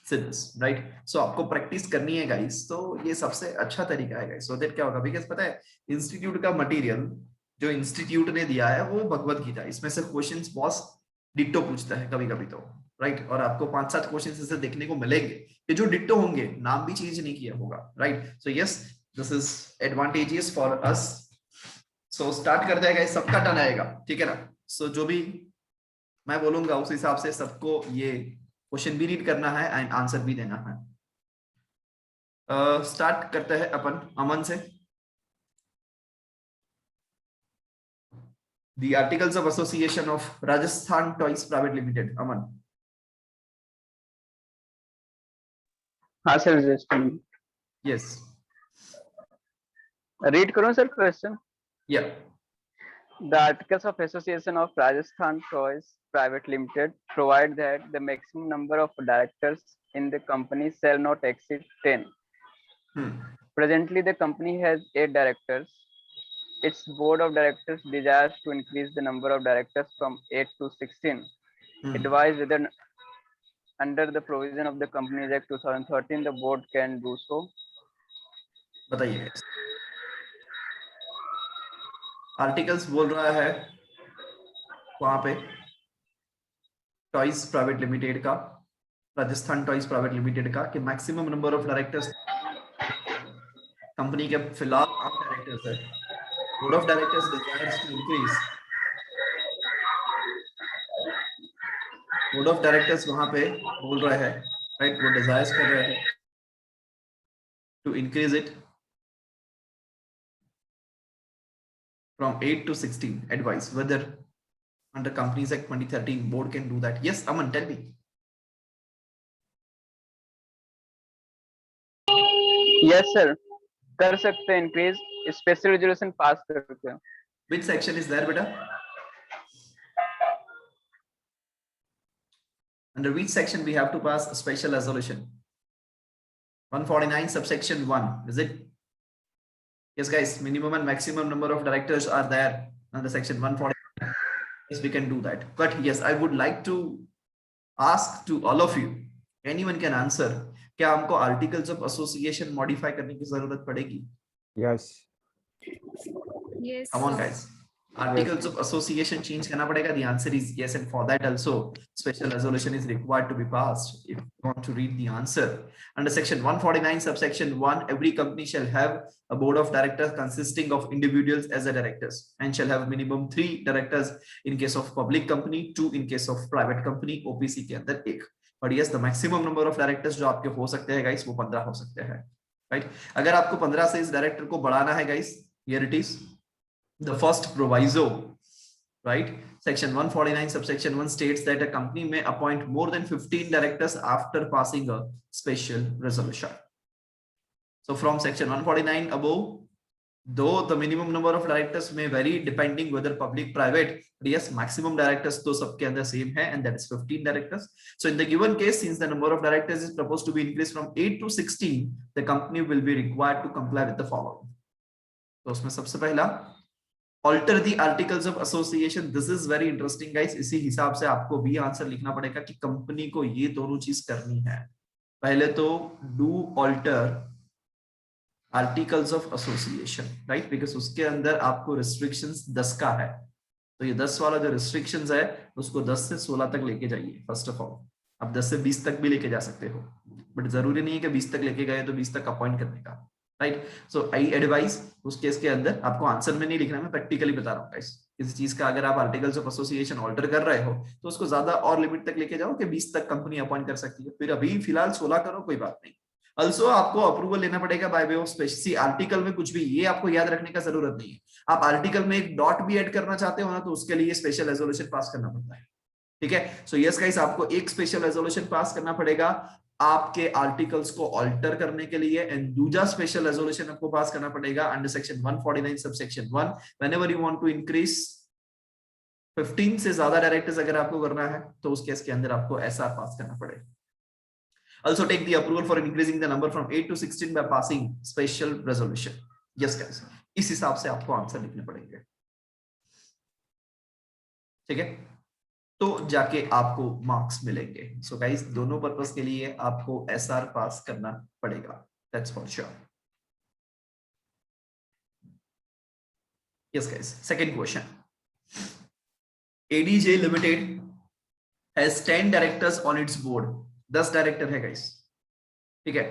right. So आपको प्रैक्टिस करनी है गाइस, तो ये सबसे अच्छा तरीका है गाइस। सो दैट क्या होगा, बिकॉज़ पता है इंस्टीट्यूट का मटेरियल जो इंस्टीट्यूट ने दिया है वो भगवत गीता, इसमें से क्वेश्चंस बॉस डिट्टो पूछता है कभी कभी तो, राइट। और आपको 5-7 क्वेश्चंस ऐसे देखने को मिलेंगे कि जो डिट्टो होंगे, नाम भी चेंज नहीं किया होगा, right. So yes, this is advantageous for us. So start करते हैं गाइस, सबका टर्न आएगा, ठीक है ना। सो जो भी मैं बोलूंगा उस हिसाब से सबको ये क्वेश्चन भी रीड करना है एंड आंसर भी देना है। स्टार्ट करते हैं अपन अमन से। The Articles of Association of Rajasthan Toys Private Limited. Aman. हाँ सर, जस्ट Yes. रीड करो sir question. Yeah. The Articles of Association of Rajasthan Toys Private Limited provide that the maximum number of directors in the company shall not exceed 10. Presently, the company has 8 directors. Its board of directors desires to increase the number of directors from 8 to 16. Advise whether under the provision of the Companies Act 2013 the board can do so. बताइए। Articles बोल रहा है वहां पे toys private limited का, Rajasthan toys private limited का, कि maximum number of directors company के फिलहाल 8 डायरेक्टर्स है। Board of directors desires to increase, board of directors वहां पे बोल रहे हैं, राइट, वो डिजायर्स कर रहे हैं to increase it from 8 to 16. Advise whether under Companies Act 2013 board can do that. Yes, Aman, tell me. Yes sir, कर सकते हैं increase, special resolution pass करके। Which section is there, beta? Under which section we have to pass a special resolution? 149 subsection 1, is it? Yes guys, minimum and maximum number of directors are there under section 149. Yes, we can do that. But yes, I would like to ask to all of you, anyone can answer, क्या हमको articles of association modify करने की जरूरत पड़ेगी? Yes. Yes. Come on guys. Articles of association change करना पड़ेगा? The answer is yes, and for that also special resolution is required to be passed. If you want to read the answer, under section 149 subsection 1, every company shall have a board of directors consisting of individuals as a directors and shall have minimum 3 directors in case of public company, 2 in case of private company, OPC के अंदर 1. But yes, the maximum number of directors जो आपके हो सकते हैं guys, वो 15 हो सकते हैं, right? अगर आपको 15 से इस डायरेक्टर को बढ़ाना है guys, here it is. The first proviso, right? Section 149 subsection 1 states that a company may appoint more than 15 directors after passing a special resolution. So from section 149 above, though the minimum number of directors may vary depending whether public, private, but yes, maximum directors तो सबके अंदर same है, and that is 15 directors. So in the given case, since the number of directors is proposed to be increased from 8 to 16, the company will be required to comply with the following. तो उसमें सबसे पहला alter the articles of association. This is very interesting guys. इसी हिसाब से आपको भी answer लिखना पड़ेगा कि कंपनी को ये दोनों चीज करनी है। पहले तो do alter articles of association, right? Because उसके अंदर आपको restrictions 10 का है, तो ये 10 वाला जो restrictions है उसको 10 से 16 तक लेके जाइए। फर्स्ट ऑफ ऑल आप 10 से 20 तक भी लेके जा सकते हो, बट जरूरी नहीं है कि 20 तक लेके गए तो 20 तक अपॉइंट करने का, राइट? सो आई एडवाइज उस केस के अंदर आपको आंसर में नहीं लिखना, मैं प्रैक्टिकली बता रहा हूँ गाइस। किसी चीज का अगर आप आर्टिकल्स ऑफ एसोसिएशन ऑल्टर कर रहे हो तो उसको ज्यादा और लिमिट तक लेके जाओ कि 20 तक कंपनी अपॉइंट कर सकती है, फिर अभी फिलहाल 16 करो, कोई बात नहीं। ऑल्सो आपको अप्रूवल लेना पड़ेगा by way of special article में, कुछ भी ये आपको याद रखने का जरूरत नहीं है। आप आर्टिकल में एक डॉट भी ऐड करना चाहते हो ना, तो उसके लिए स्पेशल रेजोल्यूशन पास करना पड़ता है, ठीक है? सो यस गाइस, आपको एक स्पेशल रेजोल्यूशन पास करना पड़ेगा आपके आर्टिकल्स को ऑल्टर करने के लिए, एंड दूसरा स्पेशल रेजोल्यूशन आपको पास करना पड़ेगा under section 149 subsection 1 whenever you want to increase 15 से ज्यादा डायरेक्टर्स अगर आपको करना है तो उस केस के अंदर आपको एसआर पास करना पड़ेगा। Also take the approval for increasing the number from 8 to 16 by passing special resolution. Yes guys, इस हिसाब से आपको आंसर लिखने पड़ेंगे, ठीक है? तो जाके आपको मार्क्स मिलेंगे। सो गाइस, दोनों पर्पस के लिए आपको एसआर पास करना पड़ेगा, that's for sure. Yes guys, second question. ADJ Limited has 10 directors on its board. 10 director है गाइस, ठीक है?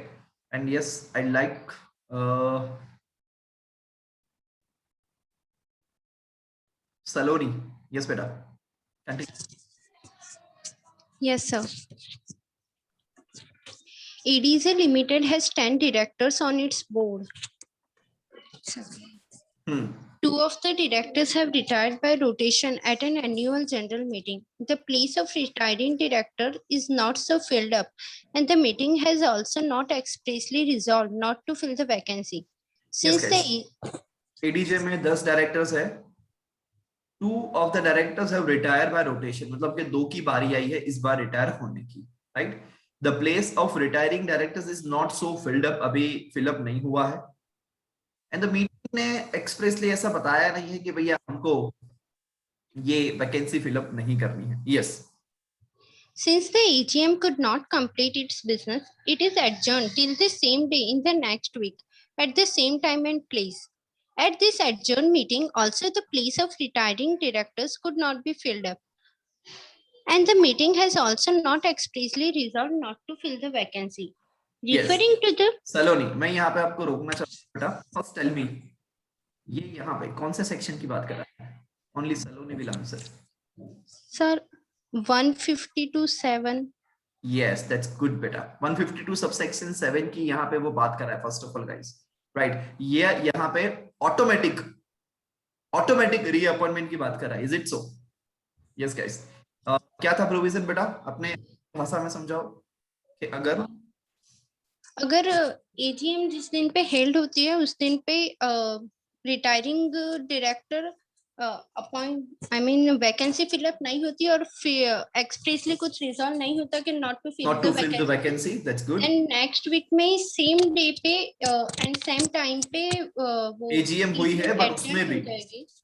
And yes, I like Saloni. Yes बेटा, Continue. Yes, sir. ADZ Limited has 10 directors on its board. Hmm. 2 of the directors have retired by rotation at an annual general meeting. The place of retiring director is not so filled up, and the meeting has also not expressly resolved not to fill the vacancy. Yes, Since guys. ADJ में 10 directors है, 2 of the directors have retired by rotation, मतलब कि 2 की बारी आई है इस बार retire होने की, right? The place of retiring directors is not so filled up, अभी fill up नहीं हुआ है, and the meeting ने expressly ऐसा बताया नहीं है कि भैया हमको ये वैकेंसी fill up नहीं करनी है. Yes. Since the AGM could not complete its business, it is adjourned till the same day in the next week at the same time and place. At this adjourned meeting, also the place of retiring directors could not be filled up. And the meeting has also not expressly resolved not to fill the vacancy. Yes. Referring to the सलोनी, मैं यहाँ पे आपको रोकना चाहता हूँ बेटा. First tell me, ये यहाँ पे कौन से सेक्शन की बात कर रहा है? Only Saloni will answer. sir 152(7). Yes, that's good बेटा. 152 subsection 7 की यहाँ पे वो बात कर रहा है. First of all, guys, right? ये यहाँ पे automatic reappointment की बात कर रहा है. Is it so? Yes, guys. क्या था प्रोविजन बेटा? अपने भाषा में समझाओ कि अगर एजीएम जिस दिन पे हेल्ड होती है उस दिन पे रिटायरिंग डायरेक्टर वैकेंसी फिलअप नहीं होती और एक्सप्रेसली कुछ रिजॉल्व नहीं होता कि not to fill the vacancy. That's good. And next week में सेम डे पे एंड सेम टाइम पे वो एजीएम हुई है, बट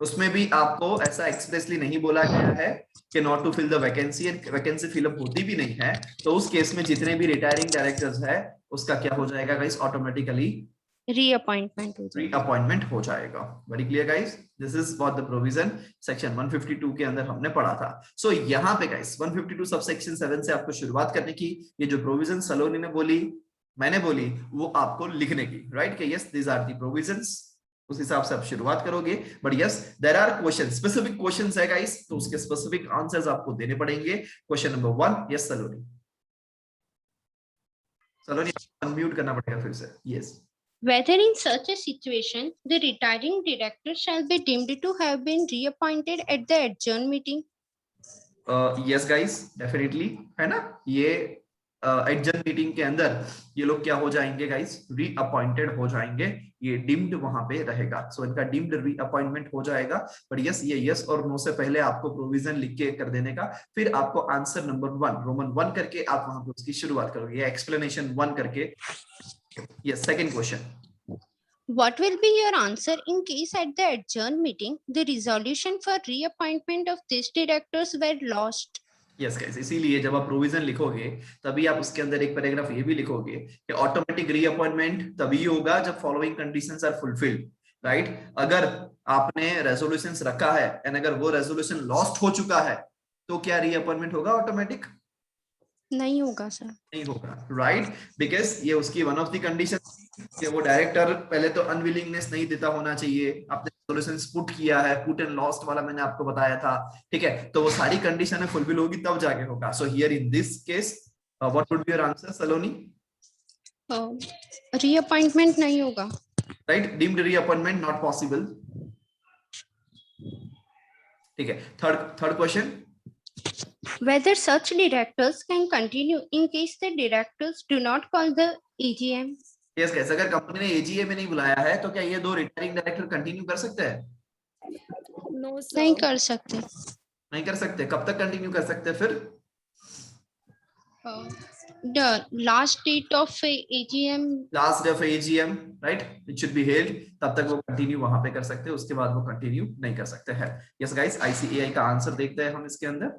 उसमें भी आपको ऐसा एक्सप्रेसली नहीं बोला गया है कि not to fill the vacancy, and vacancy fill up होती भी नहीं है, तो उस केस में जितने भी रिटायरिंग डायरेक्टर्स है उसका क्या हो जाएगा गाइस? ऑटोमेटिकली रीअपॉइंटमेंट हो जाएगा. Very clear guys? This is what the provision section 152 के अंदर हमने पढ़ा था. सो यहाँ पे गाइस 152 सबसेक्शन 7 से आपको शुरुआत करने की, ये जो प्रोविजन सलोनी ने बोली, मैंने बोली, वो आपको लिखने की, राइट? कि yes these are the provisions, उस हिसाब से आप शुरुआत करोगे. But yes there are question, specific questions है गाइस, तो उसके स्पेसिफिक आंसर्स आपको देने पड़ेंगे. Question number 1, yes Saloni unmute करना पड़ेगा फिर से. Yes. Whether in such a situation, the retiring director shall be deemed to have been reappointed at the adjourned meeting. Yes guys, definitely, है ना? ये adjourned meeting के अंदर ये लोग क्या हो जाएंगे गाइस? reappointed हो जाएंगे. ये deemed वहां पे रहेगा. So इनका deemed reappointment हो जाएगा. But yes, ये yes और no से पहले आपको provision लिख के कर देने का. फिर आपको आंसर नंबर 1 रोमन 1 करके आप वहां पे उसकी शुरुआत करोगे, या explanation 1 करके. Yes, second question. What will be your answer in case at the adjourned meeting the resolution for reappointment of these directors were lost? Yes guys, इसीलिए जब आप प्रोविजन लिखोगे तभी आप उसके अंदर एक पैराग्राफ ये भी लिखोगे कि ऑटोमेटिक रीअपॉइंटमेंट तभी होगा जब following conditions are fulfilled, right? अगर आपने रेजोल्यूशंस रखा है एंड अगर वो रेजोल्यूशन लॉस्ट हो चुका है तो क्या रीअपॉइंटमेंट होगा ऑटोमेटिक? नहीं होगा सर, नहीं होगा, राइट? बिकॉज ये उसकी वन ऑफ द कंडीशन कि वो डायरेक्टर पहले तो अनविलिंगनेस नहीं देता होना चाहिए. आपने सॉल्यूशंस पुट किया है, पुट एंड लॉस्ट वाला मैंने आपको बताया था, ठीक है? तो वो सारी कंडीशनें फुलफिल होगी तब जाके होगा. So here in this case what would be your answer Saloni? Reappointment नहीं होगा, right? Deemed reappointment not possible. ठीक है. Third question. Whether such directors can continue in case the directors do not call the AGM? Yes guys, अगर company ने AGM में नहीं बुलाया है तो क्या ये 2 रिटायरिंग डायरेक्टर कंटिन्यू कर सकते हैं? No sir. नहीं कर सकते. नहीं कर सकते. कब तक कंटिन्यू कर सकते हैं फिर? The last date of AGM. Last day of AGM, right? It should be held. तब तक वो कंटिन्यू वहां पे कर सकते हैं, उसके बाद वो कंटिन्यू नहीं कर सकते हैं. Yes guys, ICAI का आंसर देखते हैं हम इसके अंदर.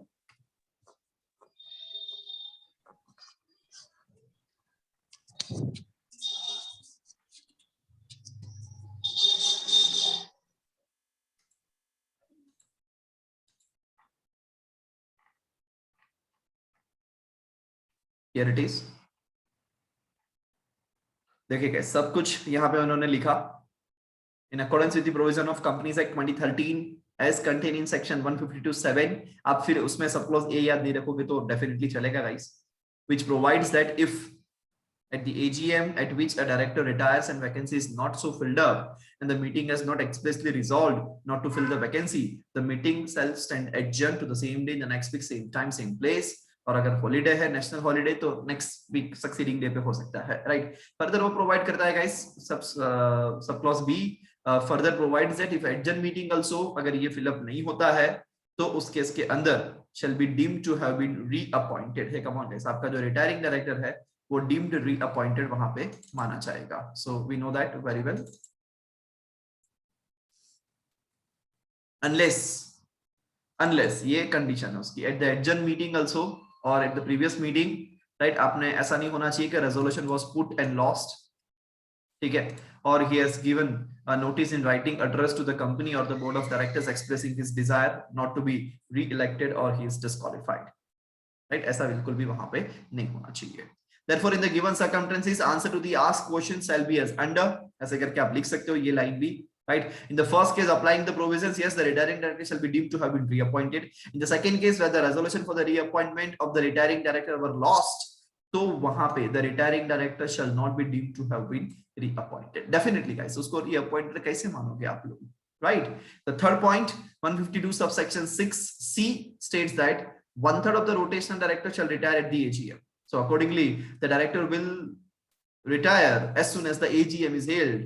Here it is. देखिए सब कुछ यहाँ पे उन्होंने लिखा. In accordance with the provision of Companies Act 2013, as contain in section 152(7), आप फिर उसमें सब क्लॉज ए याद नहीं रखोगे तो डेफिनेटली चलेगा guys, which provides that if at the AGM at which a director retires and vacancy is not so filled up and the meeting has not expressly resolved not to fill the vacancy, the meeting shall stand adjourned to the same day, the next week, same time, same place. और अगर holiday है, national holiday, तो next week succeeding day पे हो सकता है, right. Further वो provide करता है guys sub clause be further provides that if adjourn meeting also, अगर ये फिलअप नहीं होता है तो उस केस के अंदर shall be deemed to have been reappointed है। कम ऑन गाइस, आपका जो रिटायरिंग डायरेक्टर है वो deemed reappointed वहां पे माना जाएगा। So we know that very well, unless ये कंडीशन है उसकी, at the adjourned meeting also or at the previous meeting, right, आपने ऐसा नहीं होना चाहिए कि resolution was put and lost, ठीक है, or he has given a notice in writing addressed to the company or the board of directors expressing his desire not to be re-elected or he is disqualified, right, ऐसा बिल्कुल भी वहां पे नहीं होना चाहिए। Therefore, in the given circumstances, answer to the asked question shall be as under, ऐसे करके आप लिख सकते हो ये लाइन भी, right? In the first case, applying the provisions, yes, the retiring director shall be deemed to have been reappointed. In the second case, where the resolution for the reappointment of the retiring director were lost, तो वहां पे the retiring director shall not be deemed to have been reappointed. Definitely, guys, उसको reappointed कैसे मानोगे आप लोग, right? The third point, 152 subsection 6C states that 1/3 of the rotational director shall retire at the AGM. So accordingly, the director will retire as soon as the AGM is held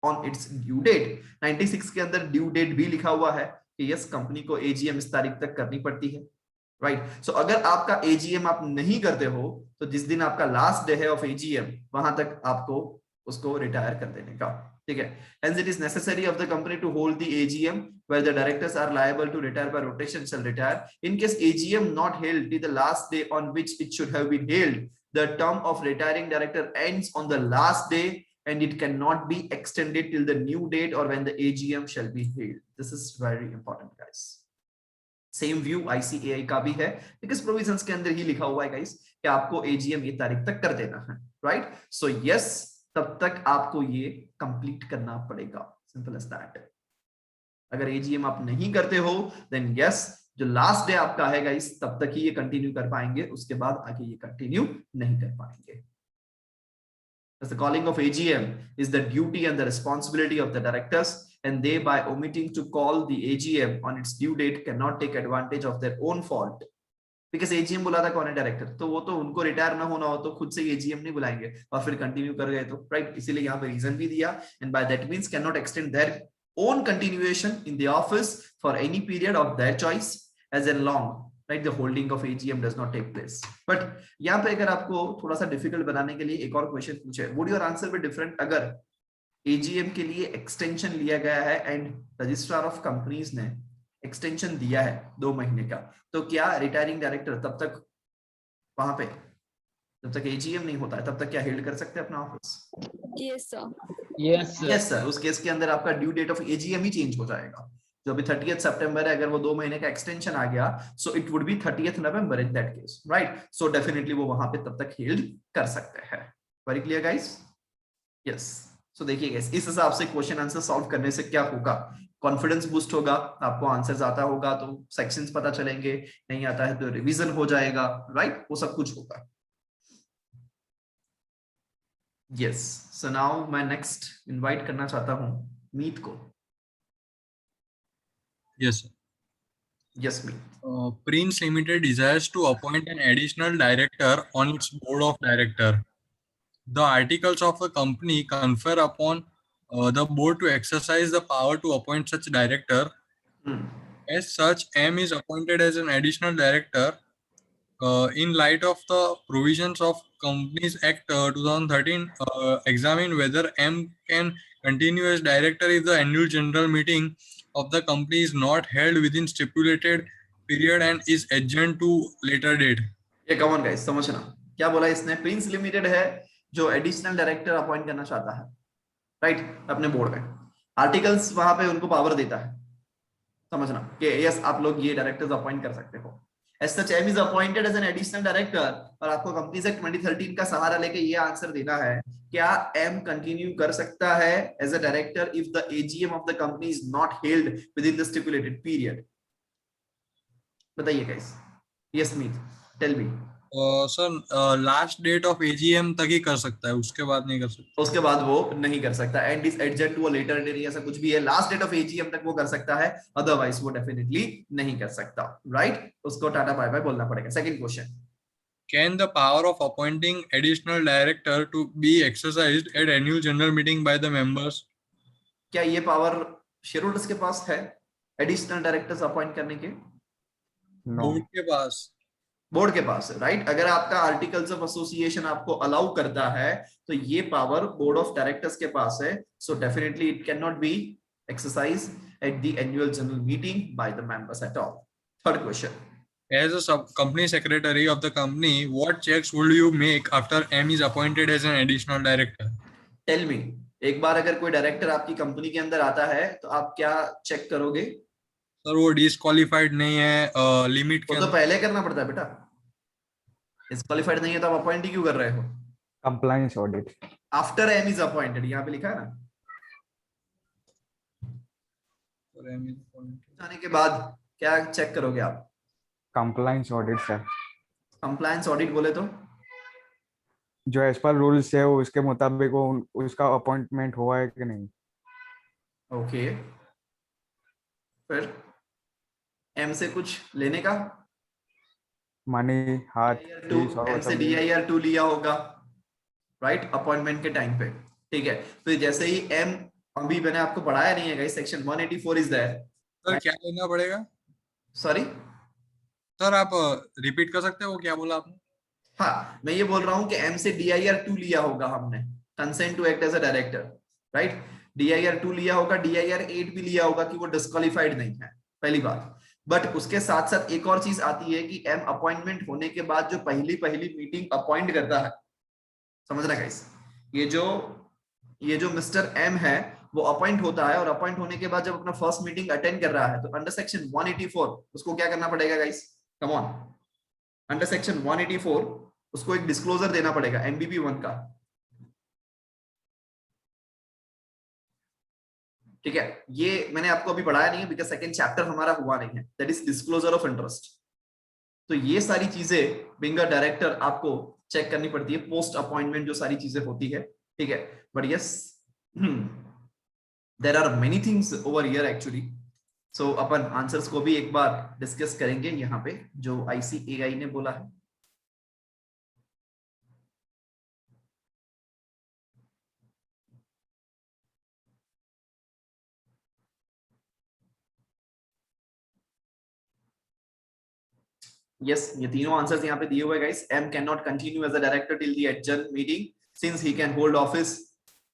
on its due date. 96 के अंदर due date भी लिखा हुआ है कि yes company को AGM इस तारीख तक करनी पड़ती है, राइट। सो अगर आपका AGM आप नहीं करते हो तो जिस दिन आपका लास्ट डे है ऑफ AGM वहां तक आपको उसको रिटायर कर देने का, ठीक है। Hence it is necessary of the company to hold the AGM where the directors are liable to retire by rotation shall retire. In case AGM not held till the last day on which it should have been held, the term of retiring director ends on the last day and it cannot be extended till the new date or when the AGM shall be held. This is very important, guys. Same view ICAI का भी है, because provisions के अंदर ही लिखा हुआ है guys कि आपको AGM ये तारीख तक कर देना है, right? So yes, तब तक आपको ये कंप्लीट करना पड़ेगा, सिंपल एज दैट। अगर AGM आप नहीं करते हो देन यस, जो लास्ट डे आपका है गाइस तब तक ही ये कंटिन्यू कर पाएंगे, उसके बाद आगे ये कंटिन्यू नहीं कर पाएंगे। The calling of AGM is the duty and the responsibility of the directors, and they, by omitting to call the AGM on its due date, cannot take advantage of their own fault. Because AGM बुलाता कौन है? Director. तो वो तो उनको retire ना होना हो तो खुद से AGM नहीं बुलाएंगे और फिर कंटिन्यू कर गए तो, राइट। इसीलिए यहाँ पे रीजन भी दिया, and by that means can not extend their own continuation in the office for any period of their choice as an long, right, the holding of AGM does not take place. But यहाँ पे अगर आपको थोड़ा सा difficult बनाने के लिए एक और क्वेश्चन पूछे, would your answer be different अगर AGM के लिए एक्सटेंशन लिया गया है एंड रजिस्ट्रार ऑफ कंपनीज ने एक्सटेंशन दिया है 2 महीने का, तो क्या रिटायरिंग डायरेक्टर तब तक वहां पे, जब तक AGM नहीं होता है तब तक क्या हेल्ड कर सकते हैं अपना office? Yes sir, yes sir. उस केस के अंदर आपका ड्यू डेट ऑफ AGM ही चेंज हो जाएगा। जो अभी 30th सितंबर है, अगर वो 2 महीने का एक्सटेंशन आ गया सो it would B 30th November in that case, right. So definitely वो वहां पे तब तक हेल्ड कर सकते हैं। Very clear guys? यस। सो देखिए गाइस, इस हिसाब से क्वेश्चन आंसर सॉल्व करने से क्या होगा, कॉन्फिडेंस बूस्ट होगा, आपको आंसर्स आता होगा तो सेक्शंस पता चलेंगे, नहीं आता है तो रिवीजन हो जाएगा, राइट, वो सब कुछ होगा। यस। सो नाउ मैं नेक्स्ट इनवाइट करना चाहता हूं मीत को। Yes, sir. Yes Meet. Prince Limited desires to appoint an additional director on its board of director. The articles of the company confer upon the board to exercise the power to appoint such director. As such, M is appointed as an additional director in light of the provisions of Companies Act 2013. Examine whether M can continue as director if the annual general meeting of the company is not held within stipulated period and is adjourned to later date. ये come on guys, समझना क्या बोला इसने। Prince limited है जो additional director appoint करना चाहता है, राइट, अपने बोर्ड में। आर्टिकल्स वहां पे उनको पावर देता है, समझना कि यस आप लोग ये डायरेक्टर्स अपॉइंट कर सकते हो। As such, M is appointed as an additional director, और आपको कंपनीज एक्ट 2013 का सहारा लेके ये आंसर देना है, क्या M कंटिन्यू कर सकता है as a director if the AGM of the company is not held within the stipulated period? बताइए guys. Yes Meet, tell me. Sir last date of AGM तक ही कर सकता है, उसके बाद नहीं कर सकता. उसके बाद वो नहीं कर सकता. And is adjourn to a later date, ऐसा कुछ भी है. लास्ट डेट ऑफ AGM तक वो कर सकता है, अदरवाइज वो डेफिनेटली नहीं कर सकता. राइट? उसको टाटा बाय बाय बोलना पड़ेगा. Second question. Can the power of appointing additional director to be exercised at annual general meeting by the members? क्या ये पावर शेयर होल्डर्स के पास है एडिशनल डायरेक्टर्स अपॉइंट करने के? बोर्ड के पास. बोर्ड के पास है. राइट? अगर आपका आर्टिकल्स ऑफ एसोसिएशन आपको अलाउ करता है तो ये पावर बोर्ड ऑफ डायरेक्टर्स के पास है. So definitely it can not be exercise at the annual general meeting by the members at all. Third question. As a company secretary of the company, what checks will you make after M is appointed as an additional director? Tell me. एक बार अगर कोई director आपकी company के अंदर आता है तो आप क्या चेक करोगे? सर वो डिस्क्वालिफाइड नहीं है लिमिट वो के तो अंदर. पहले करना पड़ता है बेटा. डिस्क्वालिफाइड नहीं है तो आप अपॉइंट क्यों कर रहे हो? compliance audit. After M is appointed, यहाँ पे लिखा है ना. आने के बाद क्या चेक करोगे आप? compliance audit sir, compliance audit बोले तो जो एज पर रूल्स है उसके मुताबिक वो उसका अपॉइंटमेंट हुआ है कि नहीं. ओके. फिर एम से कुछ लेने का? मनी, हाथ, एम से DIR2 लिया होगा. राइट? अपॉइंटमेंट के टाइम पे. ठीक है. तो जैसे ही एम, अभी मैंने आपको पढ़ाया नहीं है guys, section 184 is there. Sir क्या लेना पड़ेगा? सॉरी सर आप रिपीट कर सकते हो वो क्या बोला आपने? हाँ, मैं ये बोल रहा हूँ कि एम से DIR2 लिया होगा हमने, consent to act as a director. Right? DIR2 लिया होगा, DIR8 भी लिया होगा कि वो डिस्क्वालिफाइड नहीं है, पहली बात. बट उसके साथ साथ एक और चीज आती है कि एम अपॉइंटमेंट होने के बाद जो पहली मीटिंग अपॉइंट करता है, समझना गाइस, ये जो मिस्टर एम है वो अपॉइंट होता है, और अपॉइंट होने के बाद जब अपना फर्स्ट मीटिंग अटेंड कर रहा है तो अंडर सेक्शन 184 उसको क्या करना पड़ेगा guys? Come on. Under section 184 उसको एक डिस्क्लोजर देना पड़ेगा MBP1 का. ठीक है? ये मैंने आपको अभी पढ़ाया नहीं है बिकॉज सेकंड चैप्टर हमारा हुआ नहीं है, that is disclosure of interest. तो ये सारी चीजें बिंग अ डायरेक्टर आपको चेक करनी पड़ती है पोस्ट अपॉइंटमेंट, जो सारी चीजें होती है. ठीक है? But yes, there are many things over here actually. So अपन आंसर्स को भी एक बार डिस्कस करेंगे यहाँ पे, जो ICAI ने बोला है. यस, ये तीनों आंसर्स यहाँ पे दिए हुए guys. M cannot continue as a director till the adjourned meeting since he can hold office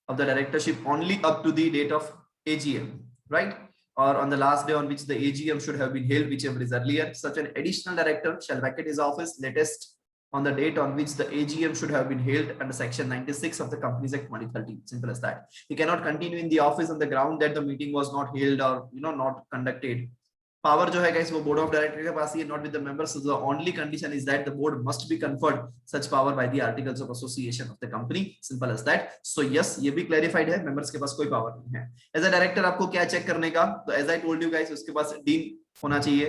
of the directorship only up to the date of AGM, right? Or on the last day on which the AGM should have been held, whichever is earlier. Such an additional director shall vacate his office latest on the date on which the AGM should have been held under section 96 of the Companies Act 2013. Simple as that. He cannot continue in the office on the ground that the meeting was not held or not conducted. Power जो है guys वो board of director के पास ही है, not with the members. So the only condition is that the board must be conferred such power by the articles of association of the company. Simple as that. So yes, ये भी clarified है, members के पास कोई power नहीं है. As a director आपको क्या check करने का? तो as I told you guys, उसके पास dean होना चाहिए,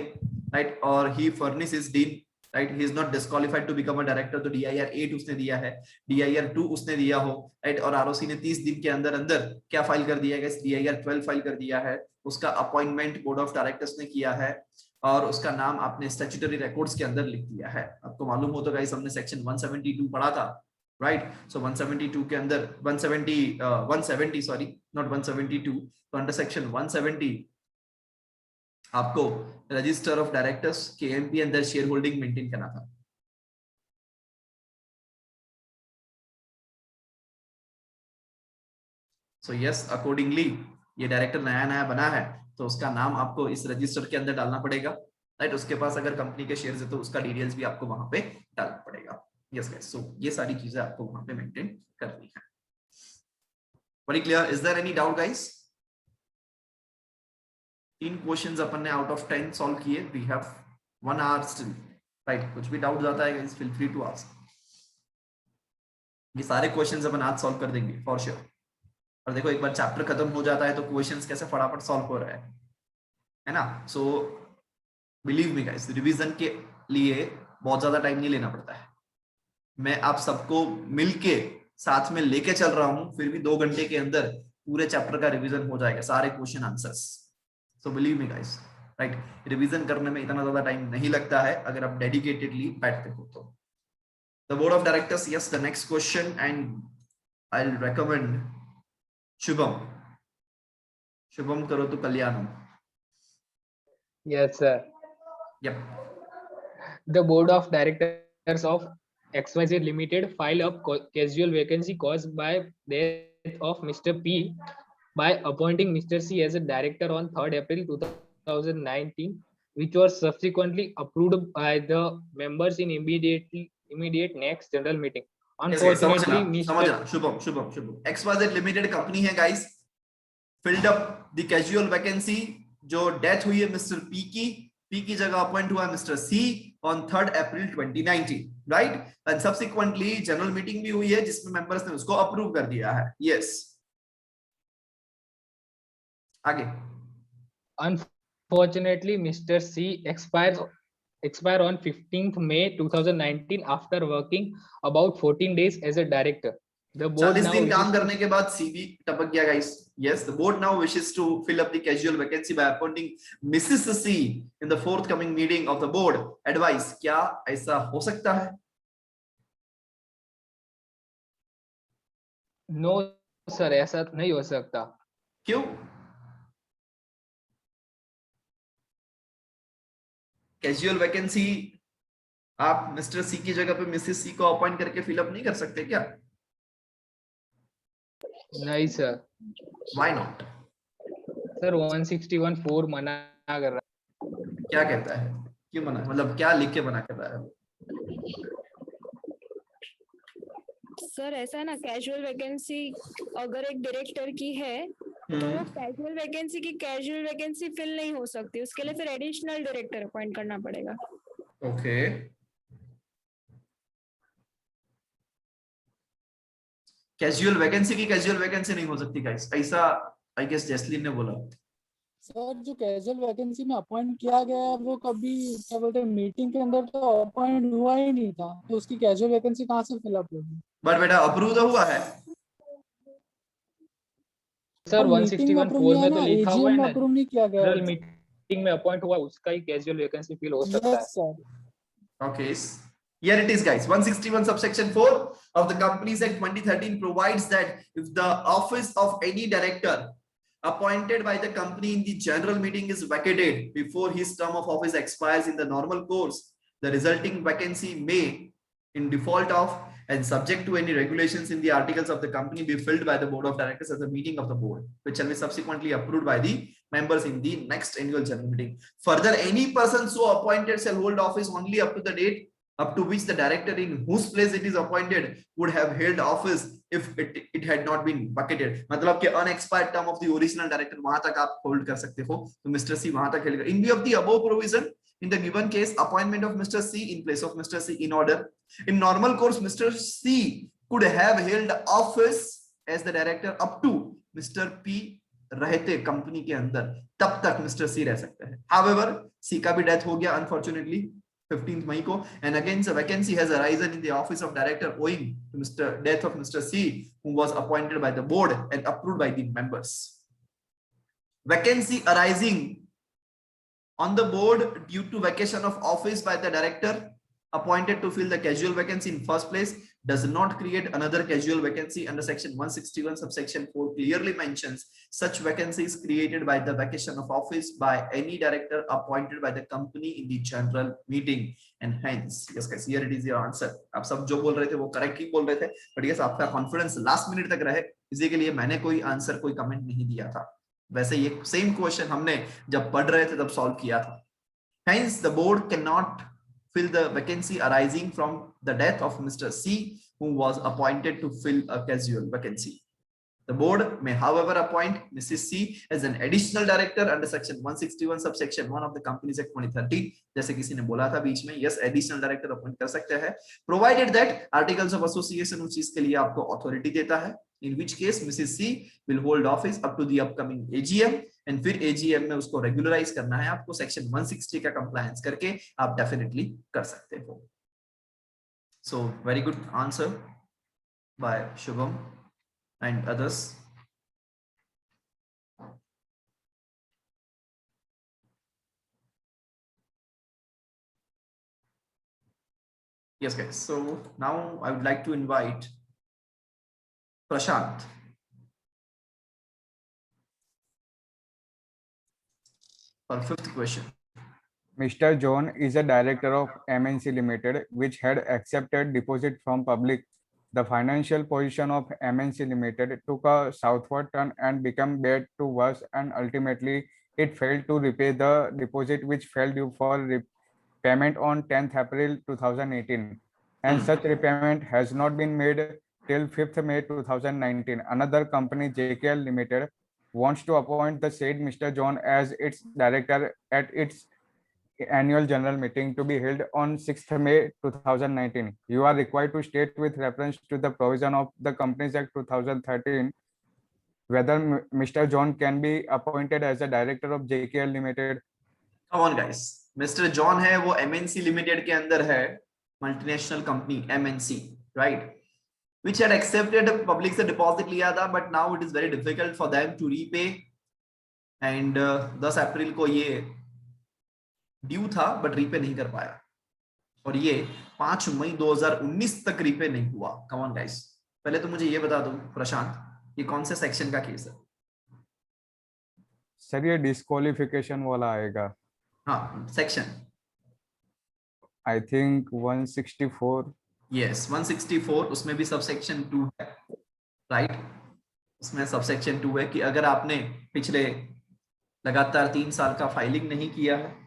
right? और he furnishes dean, right? He is not disqualified to become a director. तो DIR8 उसने दिया है, DIR2 उसने दिया हो, right? और ROC ने 30 दिन के अंदर क्या फाइल कर दिया है guys? DIR12 फाइल कर दिया है. उसका अपॉइंटमेंट बोर्ड ऑफ डायरेक्टर्स ने किया है और उसका नाम आपने स्टैट्यूटरी रिकॉर्ड्स के अंदर लिख दिया है. आपको मालूम हो तो गाइस हमने सेक्शन 172 पढ़ा था, राइट? सो 172 के अंदर 170 सॉरी नॉट 172, तो अंडर सेक्शन 170 आपको रजिस्टर ऑफ डायरेक्टर्स KMP अंदर शेयर होल्डिंग मेंटेन करना था. सो यस, अकॉर्डिंगली ये डायरेक्टर नया बना है तो उसका नाम आपको इस रजिस्टर के अंदर डालना पड़ेगा, राइट? उसके पास अगर कंपनी के शेयर्स है तो उसका डिटेल्स भी आपको वहां पे डालना पड़ेगा. यस गाइस, सो ये सारी चीजें आपको वहां पे मेंटेन करनी है. Very clear? Is there any doubt guys? 3 questions अपन ने आउट ऑफ 10 सॉल्व किए. We have 1 hour still. Right, कुछ भी डाउट आता है guys, feel free to ask. ये सारे क्वेश्चंस अपन आज सॉल्व कर देंगे फॉर श्योर। और देखो, एक बार चैप्टर खत्म हो जाता है तो क्वेश्चंस कैसे फटाफट सॉल्व हो रहा है ना। So believe me guys, revision के लिए बहुत ज्यादा टाइम नहीं लेना पड़ता है। मैं आप सबको मिलके साथ में लेके चल रहा हूं, फिर भी 2 घंटे के अंदर पूरे चैप्टर का रिवीजन हो जाएगा, सारे question answers. So believe me guys, right, revision करने में इतना ज्यादा टाइम नहीं लगता है अगर आप डेडिकेटेडली बैठते हो तो। The board of directors, yes, the next question, and I will recommend Shubham. Shubham करो तो कल्याणम। Yes, sir. Yep. The board of directors of XYZ Limited file up casual vacancy caused by death of Mr. P by appointing Mr. C as a director on 3rd April 2019, which was subsequently approved by the members in immediate next general meeting. Unfortunately, समझना Shubham XYZ Limited company है guys, filled up the casual vacancy जो death हुई है mister P की जगह appoint हुआ mister C on 3rd April 2019, right. And subsequently general meeting भी हुई है जिसमें मेंबर्स ने उसको अप्रूव कर दिया है। यस, आगे। Unfortunately, Mr. C expire on 15th May 2019 after working about 14 days as a director. The board 40 now दिन काम wishes करने के बाद सीवी टपक गया guys. Yes, the board now wishes to fill up the casual vacancy by appointing Mrs. C in the forthcoming meeting of the board. Advice, क्या ऐसा हो सकता है? No, sir, ऐसा नहीं हो सकता। क्यों? कैजुअल वैकेंसी आप मिस्टर सी की जगह पे मिसेस सी को अपॉइंट करके फिलअप नहीं कर सकते क्या? नहीं सर। Why not? सर 161(4) मना कर रहा है। क्या कहता है? क्यों मना, मतलब क्या लिख के मना कर रहा है? सर ऐसा है ना, कैजुअल वैकेंसी अगर एक डायरेक्टर की है तो वो कैजुअल वैकेंसी फिल नहीं हो सकती, उसके लिए फिर एडिशनल डायरेक्टर अपॉइंट करना पड़ेगा। ओके, कैजुअल वैकेंसी की कैजुअल वैकेंसी नहीं हो सकती गाइस, ऐसा आई गेस जैस्लीन ने बोला। सर जो कैजुअल वैकेंसी में अपॉइंट किया गया है वो कभी क्या बोलते हैं मीटिंग के अंदर तो अपॉइंट हुआ ही नहीं था, तो उसकी कैजुअल वैकेंसी कहाँ से फिलअप होगी? बट बेटा अप्रूव तो हुआ है सर 161(4) में तो लिखा हुआ है ना, अप्रूव नहीं किया गया, जनरल मीटिंग में अपॉइंट हुआ उसका ही कैजुअल वैकेंसी फिल हो सकता है। Yes sir. Okay, here it is guys, 161 subsection 4 of the Companies Act 2013 provides that if the office of any director appointed by the company in the general meeting is vacated before his term of office expires in the normal course, the resulting vacancy may, in default of and subject to any regulations in the articles of the company, be filled by the board of directors at the meeting of the board, which shall be subsequently approved by the members in the next annual general meeting. Further, any person so appointed shall hold office only up to the date up to which the director in whose place it is appointed would have held office if it had not been vacated. मतलब कि unexpired term of the original director वहां तक आप hold कर सकते हो, तो mister सी वहां तक खेलेगा। In view of the above provision, in the given case, appointment of Mr. C in place of Mr. C in order. In normal course, Mr. C could have held office as the director up to Mr. P रहते company के अंदर, तब तक mister सी रह सकते हैं। However, सी का भी डेथ हो गया unfortunately 15th मई को, and again a vacancy has arisen in the office of director owing to Mr. death of Mr. C, who was appointed by the board and approved by the members. Vacancy arising on the board due to vacation of office by the director appointed to fill the casual vacancy in first place does not create another casual vacancy under section 161 subsection 4 clearly mentions such vacancy is created by the vacation of office by any director appointed by the company in the general meeting, and hence yes guys, here it is your answer. आप सब जो बोल रहे थे वो correct ही बोल रहे थे, बट यस आपका कॉन्फिडेंस लास्ट मिनट तक रहे, इसी के लिए मैंने कोई आंसर कोई कमेंट नहीं दिया था। वैसे ये सेम क्वेश्चन हमने जब पढ़ रहे थे तब सॉल्व किया था। Hence the board cannot fill the vacancy arising from the death of Mr. C, who was appointed to fill a casual vacancy. The board may however appoint Mrs. C as an additional director under section 161 subsection 1 of the Companies Act 2013. जैसे किसी ने बोला था बीच में, yes, additional director appoint कर सकते हैं, provided that articles of association उस चीज के लिए आपको authority देता है, in which case Mrs. C will hold office up to the upcoming AGM, and फिर AGM में उसको regularize करना है आपको, section 160 का compliance करके आप definitely कर सकते हो. So very good answer by Shubham and others. Yes, guys. So now I would like to invite Prashant. For fifth question. Mr. John is a director of MNC Limited, which had accepted deposit from public. The financial position of MNC Limited took a southward turn and became bad to worse, and ultimately it failed to repay the deposit, which fell due for repayment on 10th April 2018. And such repayment has not been made till 5th May 2019. Another company, JKL Limited, wants to appoint the said Mr. John as its director at its annual general meeting to be held on 6th May 2019. You are required to state with reference to the provision of the Companies Act 2013 whether Mr. John can be appointed as a director of JKL Limited. Come on guys, Mr. John है वो MNC Limited के अंदर है, multinational company MNC, right? Which had accepted public से deposit लिया था, but now it is very difficult for them to repay. And 10 अप्रैल को ये ड्यू था बट रीपे नहीं कर पाया, और ये 5 मई 2019 तक रीपे नहीं हुआ. कम ऑन गाइस, पहले तो मुझे ये बता दो प्रशांत, ये कौन से सेक्शन का केस है? सर ये डिस्क्वालिफिकेशन वाला आएगा. हाँ, सेक्शन आई थिंक 164. यस 164, उसमें भी सबसेक्शन 2 है, राइट? उसमें सबसेक्शन 2 है कि अगर आपने पिछले लगातार 3 साल का फाइलिंग नहीं किया है,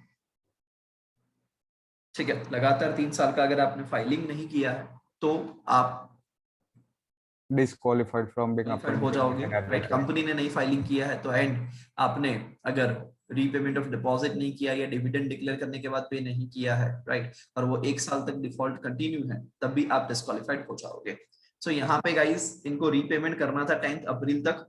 ठीक है, लगातार 3 साल का अगर आपने फाइलिंग नहीं किया है तो आप डिस्क्वालिफाइड फ्रॉम बीइंग अपॉइंटेड हो जाओगे, राइट? कंपनी ने नहीं फाइलिंग किया है तो एंड आपने अगर रीपेमेंट ऑफ डिपॉजिट नहीं किया या डिविडेंड डिक्लेयर करने के बाद पे नहीं किया है, राइट, और वो 1 साल तक डिफॉल्ट कंटिन्यू है, तब भी आप डिस्क्वालिफाइड हो जाओगे. सो यहाँ पे गाइस इनको रीपेमेंट करना था 10th अप्रैल तक,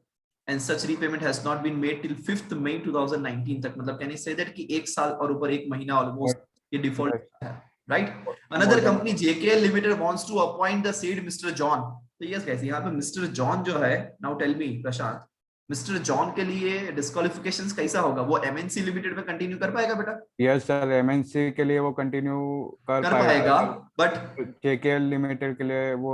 and such repayment has not been made till 5th May 2019 तक. मतलब कैन आई से दैट कि 1 साल और ऊपर 1 महीना ऑलमोस्ट ये डिफॉल्ट है, right? Another company JKL limited wants to appoint the said mister John. तो यस गाइस, यहाँ पे मिस्टर जॉन जो है, now tell me Prashant, mister John के लिए डिस्क्वालिफिकेशंस कैसा होगा? वो MNC लिमिटेड में कंटिन्यू कर पाएगा बेटा? यस सर, MNC के लिए वो कंटिन्यू कर पाएगा, बट JKL लिमिटेड के लिए वो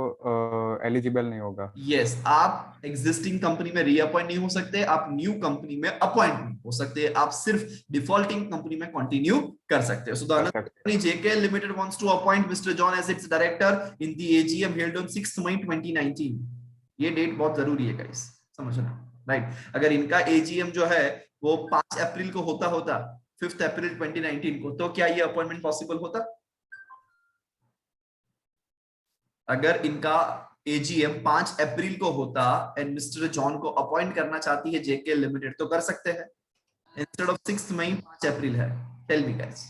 एलिजिबल नहीं होगा. यस, आप एग्जिस्टिंग कंपनी में रीअपॉइंट नहीं हो सकते, आप न्यू कंपनी में अपॉइंट नहीं हो सकते, आप सिर्फ डिफॉल्टिंग कंपनी में कंटिन्यू कर सकते हो. So the company JKL limited wants to appoint mister John as its director in the AGM held on 6th May 2019. ये डेट बहुत जरूरी है गाइस, समझना, राइट? अगर इनका AGM जो है वो 5 अप्रैल को होता 5th अप्रैल 2019 को, तो क्या ये अपॉइंटमेंट पॉसिबल होता? अगर इनका AGM 5 अप्रैल को होता एंड मिस्टर जॉन को अपॉइंट करना चाहती है JKL लिमिटेड, तो कर सकते हैं. Instead of 6th May 5 April है. Tell me guys.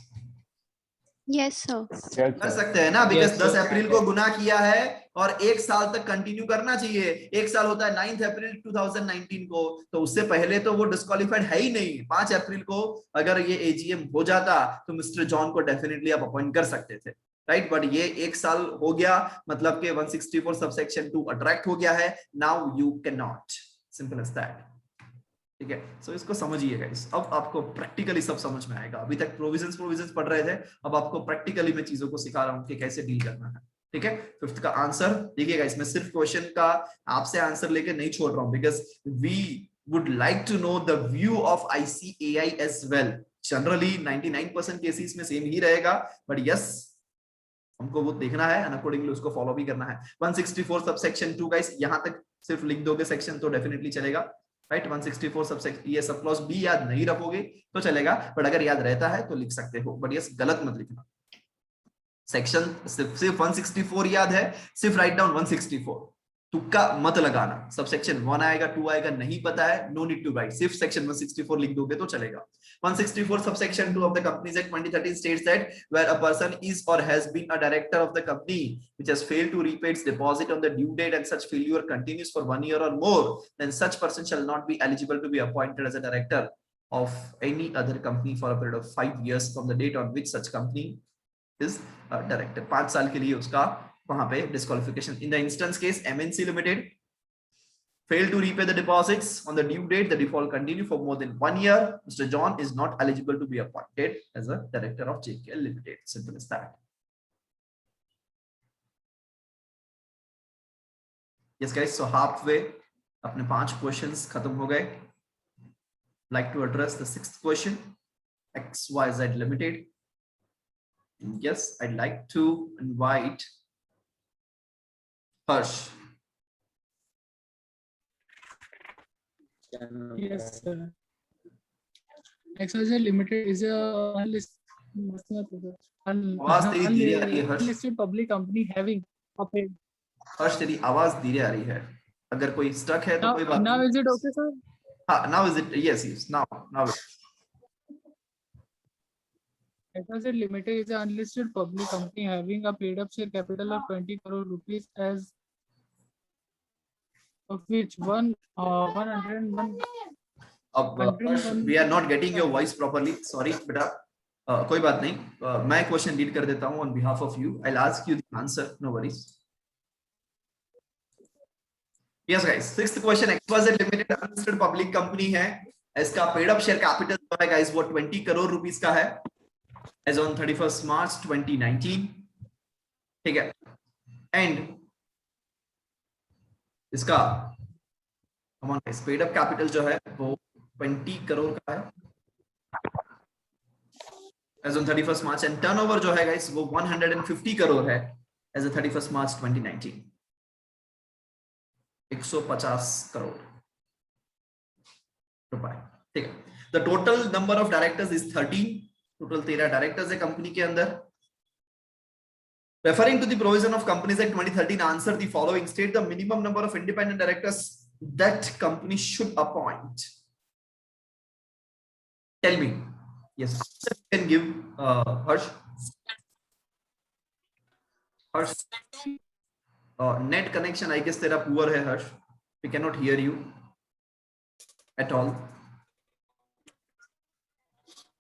Yes sir, कर सकते हैं ना, बिकॉज 10 अप्रैल को गुनाह किया है और 1 साल तक कंटिन्यू करना चाहिए. 1 साल होता है 9th अप्रैल 2019 को, तो उससे पहले तो वो डिस्क्वालिफाइड है ही नहीं. 5 अप्रैल को अगर ये AGM हो जाता तो मिस्टर जॉन को डेफिनेटली आप अपॉइंट कर सकते थे, राइट? बट ये 1 साल हो गया, मतलब कि 164 सबसेक्शन 2 अट्रैक्ट हो गया है. Now you can not, simple as that. ठीक है, सो इसको समझिए गाइस. अब आपको प्रैक्टिकली सब समझ में आएगा. अभी तक प्रोविजंस पढ़ रहे थे, अब आपको प्रैक्टिकली मैं चीजों को सिखा रहा हूं कि कैसे डील करना है. ठीक है, 5th का आंसर देखिए गाइस, मैं सिर्फ क्वेश्चन का आपसे आंसर लेके नहीं छोड़ रहा हूं, because we would like to know the view of ICAI as well. Generally 99% cases में सेम ही रहेगा, बट यस हमको वो देखना है एंड अकॉर्डिंगली उसको फॉलो भी करना है. 164 सबसेक्शन 2 गाइस, यहां तक सिर्फ लिख दोगे सेक्शन तो डेफिनेटली चलेगा, राइट? 164 सबसेक्शन, ये सब क्लॉज भी याद नहीं रखोगे तो चलेगा, बट अगर याद रहता है तो लिख सकते हो, बट यस गलत मत लिखना. सेक्शन सिर्फ 164 याद है, सिर्फ राइट डाउन 164. तुक्का मत लगाना, सब सेक्शन 1 आएगा 2 आएगा नहीं पता है, नो नीड टू राइट, सिर्फ सेक्शन 164 लिख दोगे तो चलेगा। 164 subsection 2 of the Companies Act 2013 states that where a person is or has been a director of the company which has failed to repay its deposit on the due date and such failure continues for 1 year or more, then such person shall not be eligible to be appointed as a director of any other company for a period of 5 years from the date on which such company is a director। 5 साल के लिए उसका वहां पे disqualification। In the instance case MNC Limited failed to repay the deposits on the due date, the default continued for more than 1 year, Mr. John is not eligible to be appointed as a director of JKL Limited, simple as that। Yes guys, so halfway अपने 5 questions खत्म हो गए। Like to address the 6th question, XYZ Limited। Yes, I'd like to invite Harsh। Yes, sir. XYZ Limited is a आवाज तेरी धीरे आ रही है हर्ष। unlisted public company having a paid. हर्ष तेरी आवाज धीरे आ रही है, अगर कोई स्टक है तो कोई बात Now नहीं। is it okay, sir? हाँ, now is it? Yes, now XYZ Limited is an unlisted public company having a paid up share capital of 20 crore rupees, as of which 101 अब हर्ष, we are not getting your voice properly, sorry बेटा। कोई बात नहीं, मैं question read कर देता हूँ on behalf of you, I'll ask you the answer, no worries। Yes guys, 6th question, XYZ Limited unlisted public company है, इसका पेड अप शेयर कैपिटल जो है गाइस वो 20 करोड़ रुपीस का है as on 31st March 2019, ठीक है। एंड इसका पेड अप कैपिटल जो है वो 20 करोड़ का है as on 31st March, and turnover जो है गाइस वो 150 करोड़ है as on 31st March 2019, 150 crore रुपए, ठीक है। The total number of directors is 13, total 13 directors है कंपनी के अंदर। Referring to the provision of Companies Act 2013, answer the following, state the minimum number of independent directors that company should appoint। Tell me, yes, you can give Harsh, net connection I guess तेरा poor है Harsh, we cannot hear you at all।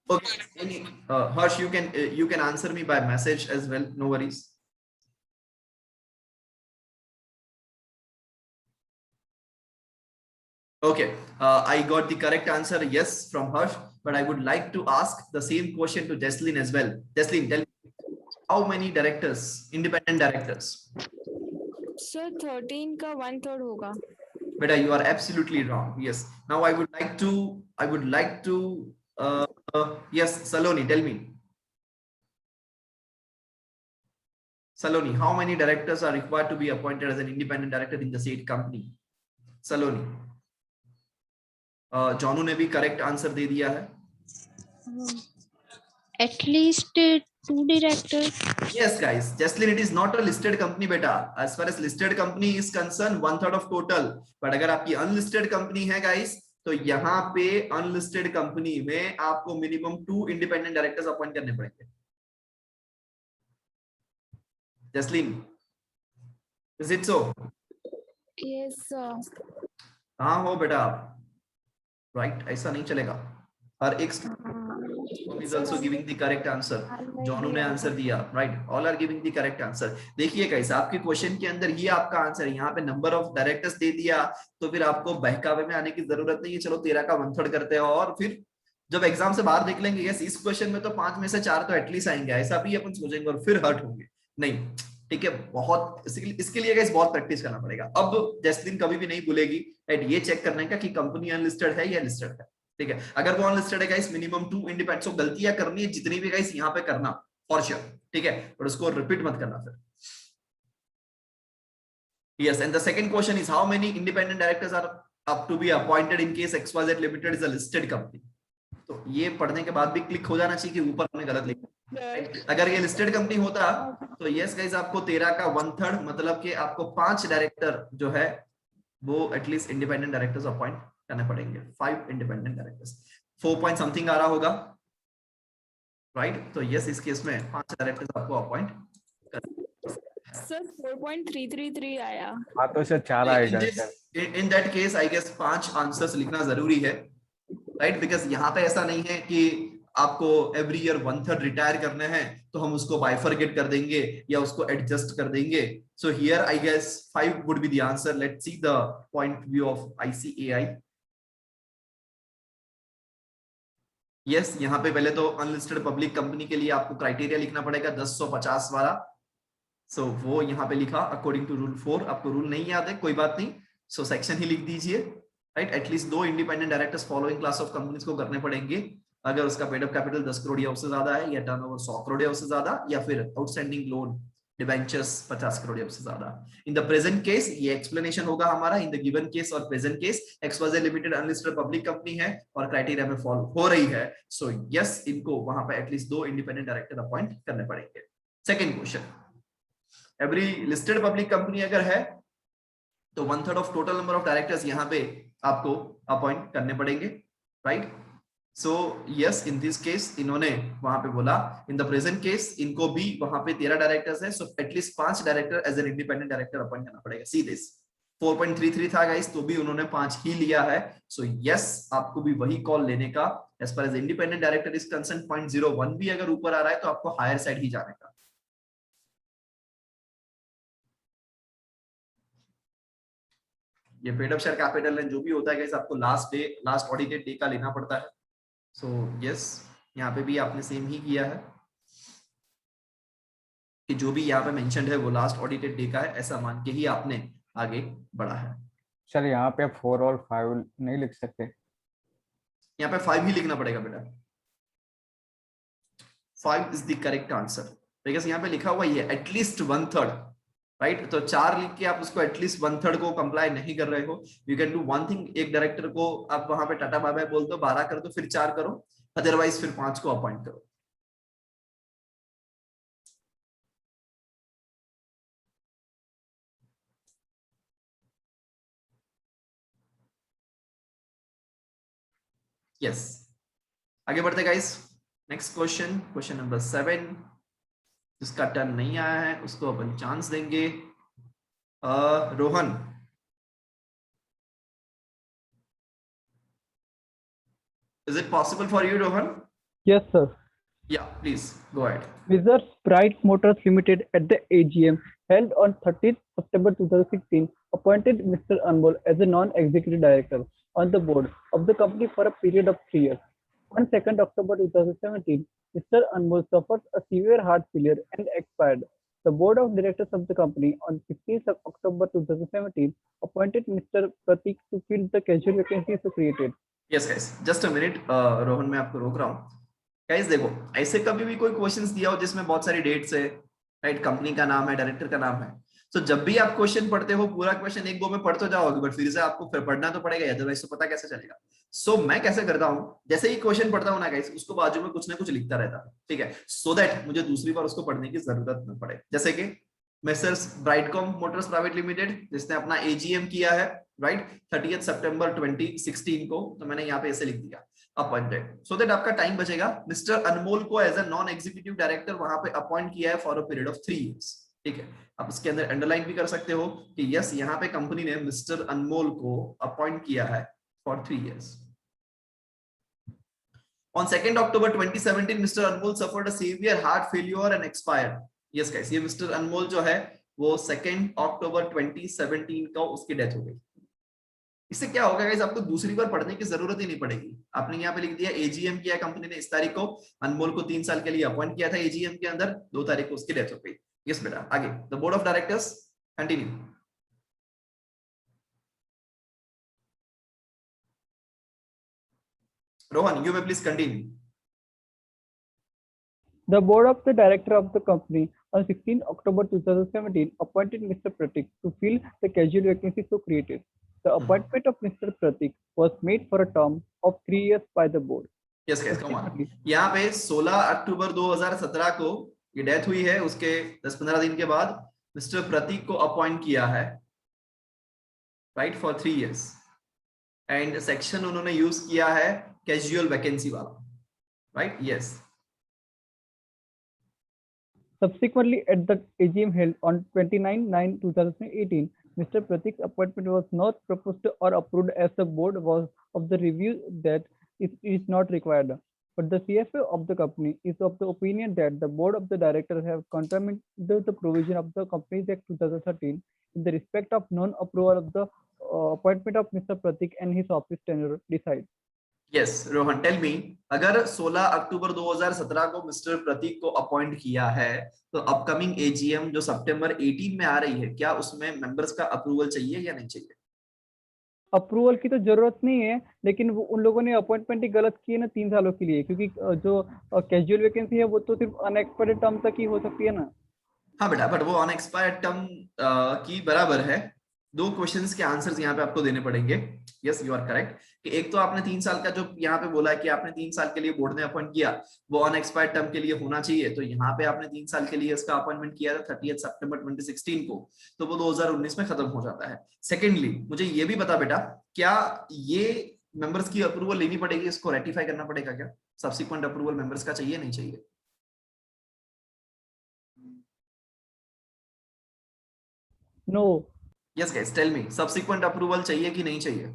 Okay, Harsh, you can answer me by message as well, no worries। Okay, I got the correct answer, yes, from Harsh, but I would like to ask the same question to Jesslyn as well। Jesslyn, tell me, how many directors, independent directors? Sir, 13 का 1/3 होगा। Beta, you are absolutely wrong। Yes, now I would like to yes, Saloni, tell me, Saloni, how many directors are required to be appointed as an independent director in the said company? Saloni, Jonu ने भी correct answer दे दिया है। At least 2 directors. Yes guys, Jesslyn, it is not a listed company beta। As far as listed company is concerned, 1/3 of total, but अगर आपकी unlisted company है guys, तो यहाँ पे unlisted company में आपको minimum 2 independent directors अपॉइंट करने पड़ेंगे। Jesslyn, is it so? Yes, sir। हाँ हो बेटा, राइट, ऐसा नहीं चलेगा। हर एक is also giving the correct answer। जॉनू ने आंसर दिया, right, all are giving the correct answer. देखिए गाइस, आपके क्वेश्चन के अंदर ये आपका आंसर है, यहाँ पे नंबर ऑफ डायरेक्टर्स दे दिया, तो फिर आपको बहकावे में आने की जरूरत नहीं है। चलो 13 का 1/3 करते हैं, और फिर जब एग्जाम से बाहर निकलेंगे, यस इस क्वेश्चन में तो 5 में से 4 तो एटलीस्ट आएंगे, ऐसा भी अपन सोचेंगे और फिर हर्ट होंगे नहीं, ठीक है। बहुत इसके लिए गाइस बहुत प्रैक्टिस करना पड़ेगा। अब जैस्लिन कभी भी नहीं भूलेगी एट ये चेक करने का कि कंपनी अनलिस्टेड है या लिस्टेड है, ठीक है। अगर वो अनलिस्टेड है गाइस, मिनिमम 2 इंडिपेंडेंट, सो गलतियां करनी है जितनी भी गाइस यहाँ पे करना फॉर श्योर, ठीक है, पर उसको रिपीट मत करना फिर। Yes, and the second question is how many independent directors are up to be appointed in case XYZ Limited is a listed company? तो ये पढ़ने के बाद भी क्लिक हो जाना चाहिए कि ऊपर हमने गलत लिखा। अगर ये लिस्टेड कंपनी होता तो यस गाइस आपको 13 का 1/3 मतलब कि आपको 5 डायरेक्टर जो है वो एटलीस्ट इंडिपेंडेंट डायरेक्टर्स अपॉइंट करने पड़ेंगे, 5 इंडिपेंडेंट डायरेक्टर्स, 4 पॉइंट समथिंग आ रहा होगा, राइट। तो यस इस केस में 5 डायरेक्टर्स आपको अपॉइंट करना। सर 4.333 आया। हाँ तो सर 4 आएगा sir. In that case I guess 5 answers लिखना जरूरी है, राइट, बिकॉज यहाँ पे ऐसा नहीं है कि आपको एवरी ईयर 1/3 रिटायर करने हैं तो हम उसको बाइफरगेट कर देंगे या उसको एडजस्ट कर देंगे। So here I guess 5 would be the answer. Let's see the point view of ICAI। Yes यहाँ पे पहले तो अनलिस्टेड पब्लिक कंपनी के लिए आपको क्राइटेरिया लिखना पड़ेगा 1050 वाला। सो वो यहाँ पे लिखा अकॉर्डिंग टू रूल 4। आपको रूल नहीं याद है कोई बात नहीं, सो सेक्शन ही लिख दीजिए, right. At least 2 independent directors following class of companies को करने पड़ेंगे अगर उसका पेड अप कैपिटल 10 करोड़ या उससे ज्यादा है, या टर्नओवर 100 करोड़ या उससे ज्यादा, या फिर आउटस्टैंडिंग लोन डिबेंचर्स 50 करोड़ या उससे ज्यादा। इन द प्रेजेंट केस ये एक्सप्लेनेशन होगा हमारा। इन द गिवन केस और present case XYZ limited unlisted public company है और क्राइटेरिया में फॉलो हो रही है, सो यस इनको वहां पे एटलीस्ट 2 इंडिपेंडेंट डायरेक्टर अपॉइंट करने पड़ेंगे। Second question, every listed public company अगर है तो 1/3 of total number of directors यहाँ पे आपको अपॉइंट करने पड़ेंगे, right. So yes in this case इन्होंने वहां पे बोला इन द प्रेजेंट केस इनको भी वहां पे 13 डायरेक्टर्स है, so at least 5 director as an independent director appoint करना पड़ेगा। सी दिस 4.33 था गाइस, तो भी उन्होंने 5 ही लिया है। सो यस आपको भी वही कॉल लेने का as far as independent director is concern. 0.01 भी अगर ऊपर आ रहा है तो आपको हायर साइड ही जाने का। ये पेड अप शेयर कैपिटल है जो भी होता है गाइस आपको लास्ट ऑडिटेड डे का लेना पड़ता है। सो यस यहाँ पे भी आपने सेम ही किया है कि जो भी यहाँ पे मेंशन्ड है वो लास्ट ऑडिटेड डे का है, ऐसा मान के ही आपने आगे बढ़ा है। सर यहाँ पे 4 और 5 नहीं लिख सकते? यहाँ पे 5 ही लिखना पड़ेगा बेटा, 5 is the correct answer, because यहाँ पे लिखा हुआ ही है एटलीस्ट 1/3, राइट। तो 4 लिख के आप उसको एटलीस्ट 1/3 को कंप्लाई नहीं कर रहे हो। You can do one thing, एक डायरेक्टर को आप वहां पे टाटा बाय बाय बोल दो, 12 कर दो, फिर 4 करो, अदरवाइज फिर 5 को अपॉइंट करो। यस आगे बढ़ते guys, next question, question number 7। जिसका टर्न नहीं आया है उसको अपन चांस देंगे। Rohan, is it possible for you, Rohan? Yes, sir. Yeah, please go ahead. Wizards Bright Motors Limited at the AGM held on 30th September 2016 appointed Mr. Anmol as a non-executive director on the board of the company for a period of 3 years. On 2nd October 2017, Mr. Anmol suffered a severe heart failure and expired. The board of directors of the company on 16th of October 2017 appointed Mr. Pratik to fill the casual vacancies created. Yes guys, just a minute, Rohan मैं आपको रोक रहा हूँ। Guys देखो, ऐसे कभी भी कोई क्वेश्चंस दिया हो जिसमें बहुत सारी डेट्स है, राइट, कंपनी का नाम है, डायरेक्टर का नाम है, तो जब भी आप क्वेश्चन पढ़ते हो पूरा क्वेश्चन एक गो में पढ़ तो जाओगे, बट फिर से आपको फिर पढ़ना तो पड़ेगा, अदरवाइज तो पता कैसे चलेगा। सो मैं कैसे करता हूँ, जैसे ही क्वेश्चन पढ़ता हूँ ना गाइस, उसको बाजू में कुछ ना कुछ लिखता रहता है, ठीक है, सो दैट मुझे दूसरी बार उसको पढ़ने की जरूरत न पड़े। जैसे कि messrs Brightcom Motors private limited जिसने अपना AGM किया है, राइट, 30 सितंबर 2016 को, तो मैंने यहाँ पे ऐसे लिख दिया अपॉइंटेड, सो दैट आपका टाइम बचेगा। मिस्टर अनमोल को as a non executive director वहां पे अपॉइंट किया है for a period of 3 years, ठीक है। आप इसके अंदर अंडरलाइन भी कर सकते हो कि यस यहाँ पे कंपनी ने मिस्टर अनमोल को अपॉइंट किया है for 3 years. On 2nd October 2017, Mr. Anmol suffered a severe heart failure and expired. Yes guys, ये Mr. Anmol जो है वो 2nd October 2017 का उसकी डेथ हो गई। इससे क्या होगा गाइस, आपको दूसरी बार पढ़ने की जरूरत ही नहीं पड़ेगी। आपने यहाँ पे लिख दिया AGM किया कंपनी ने इस तारीख को, अनमोल को 3 साल के लिए अपॉइंट किया था AGM के अंदर, 2 तारीख को उसकी डेथ हो गई। यस बेटा, आगे the board of directors continue. Rohan, you may please continue. The board of the director of the company on 16 October 2017 appointed Mr. Pratik to fill the casual vacancy so created. The appointment of Mr. Pratik was made for a term of 3 years by the board. Yes guys, come on. यहाँ पे 16 अक्टूबर 2017 को ये death हुई है, उसके 10-15 दिन के बाद मिस्टर प्रतीक को अपॉइंट किया है, right, for 3 years। And section उन्होंने यूज किया है कैजुअल वैकेंसी वाला, right, yes. Subsequently, at the AGM held on 29/9/2018, Mr. Pratik's appointment was not proposed or approved as the board was of the review that it is not required. But the CFO of the company is of the opinion that the board of the directors have contravened the provision of the Companies Act 2013 in the respect of non-approval of the appointment of Mr. Pratik and his office tenure decide. Yes Rohan, tell me, अगर 16 अक्टूबर 2017 को mister प्रतीक को appoint किया है तो upcoming AGM जो सितंबर 18 में आ रही है, क्या उसमें मेंबर्स का अप्रूवल चाहिए या नहीं चाहिए? अप्रूवल की तो जरूरत नहीं है, लेकिन वो उन लोगों ने अपॉइंटमेंट ही गलत की है ना 3 सालों के लिए, क्योंकि जो कैजुअल वैकेंसी है वो तो सिर्फ अनएक्सपायर्ड टर्म तक ही हो सकती है ना। हाँ बेटा, बट वो अनएक्सपायर्ड टर्म की बराबर है। 2 क्वेश्चंस के आंसर्स यहाँ पे आपको देने पड़ेंगे। यस, यू आर करेक्ट कि एक तो आपने 3 साल का जो यहाँ पे बोला है कि आपने 3 साल के लिए बोर्ड ने अपॉइंट किया, वो अनएक्सपायर्ड टर्म के लिए होना चाहिए, तो यहाँ पे आपने 3 साल के लिए इसका अपॉइंटमेंट किया था 30 सितंबर 2016 को, तो वो 2019 में खत्म हो जाता है। सेकेंडली, मुझे ये भी बता बेटा, क्या ये मेंबर्स की अप्रूवल लेनी पड़ेगी, इसको रेटिफाई करना पड़ेगा क्या? सब्सिक्वेंट अप्रूवल मेंबर्स का चाहिए नहीं चाहिए? No. Yes guys, tell me, subsequent approval चाहिए कि नहीं चाहिए?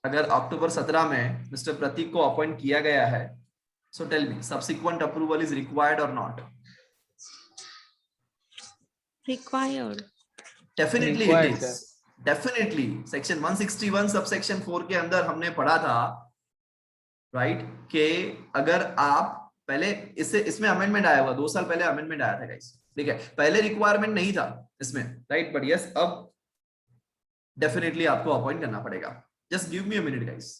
अगर अक्टूबर 17 में मिस्टर प्रतीक को अपॉइंट किया गया है, so tell me, subsequent approval is required और not? Required. Definitely Required, it is, definitely. Section 161 subsection 4 के अंदर हमने पढ़ा था, राइट, कि अगर आप पहले इसमें अमेंडमेंट आया हुआ, 2 साल पहले अमेंडमेंट आया था गाइस, ठीक है, पहले रिक्वायरमेंट नहीं था इसमें, राइट, बट यस अब डेफिनेटली आपको अपॉइंट करना पड़ेगा। Just give me a minute guys.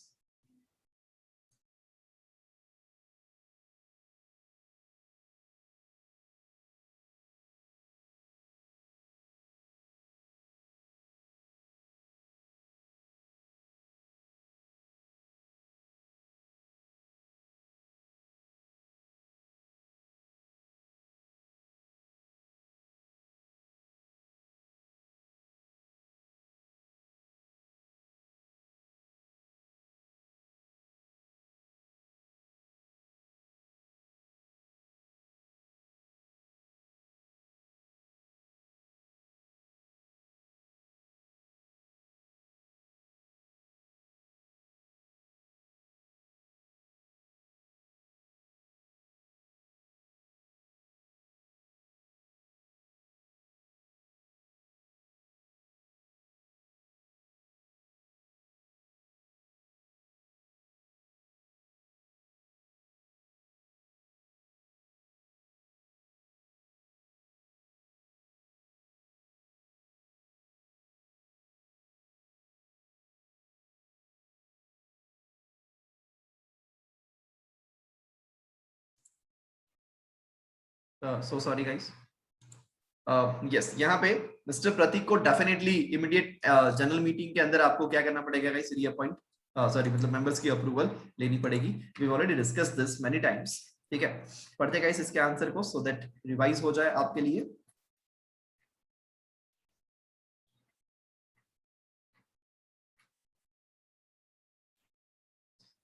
So sorry guys. Yes, यहाँ पे मिस्टर प्रतीक को डेफिनेटली इमीडिएट जनरल मीटिंग के अंदर आपको क्या करना पड़ेगा गाइस? रीअपॉइंट, सॉरी मतलब मेंबर्स की अप्रूवल लेनी पड़ेगी। We already discuss this many times, ठीक है। पढ़ते गाइस इसके आंसर को, सो दैट रिवाइज हो जाए आपके लिए।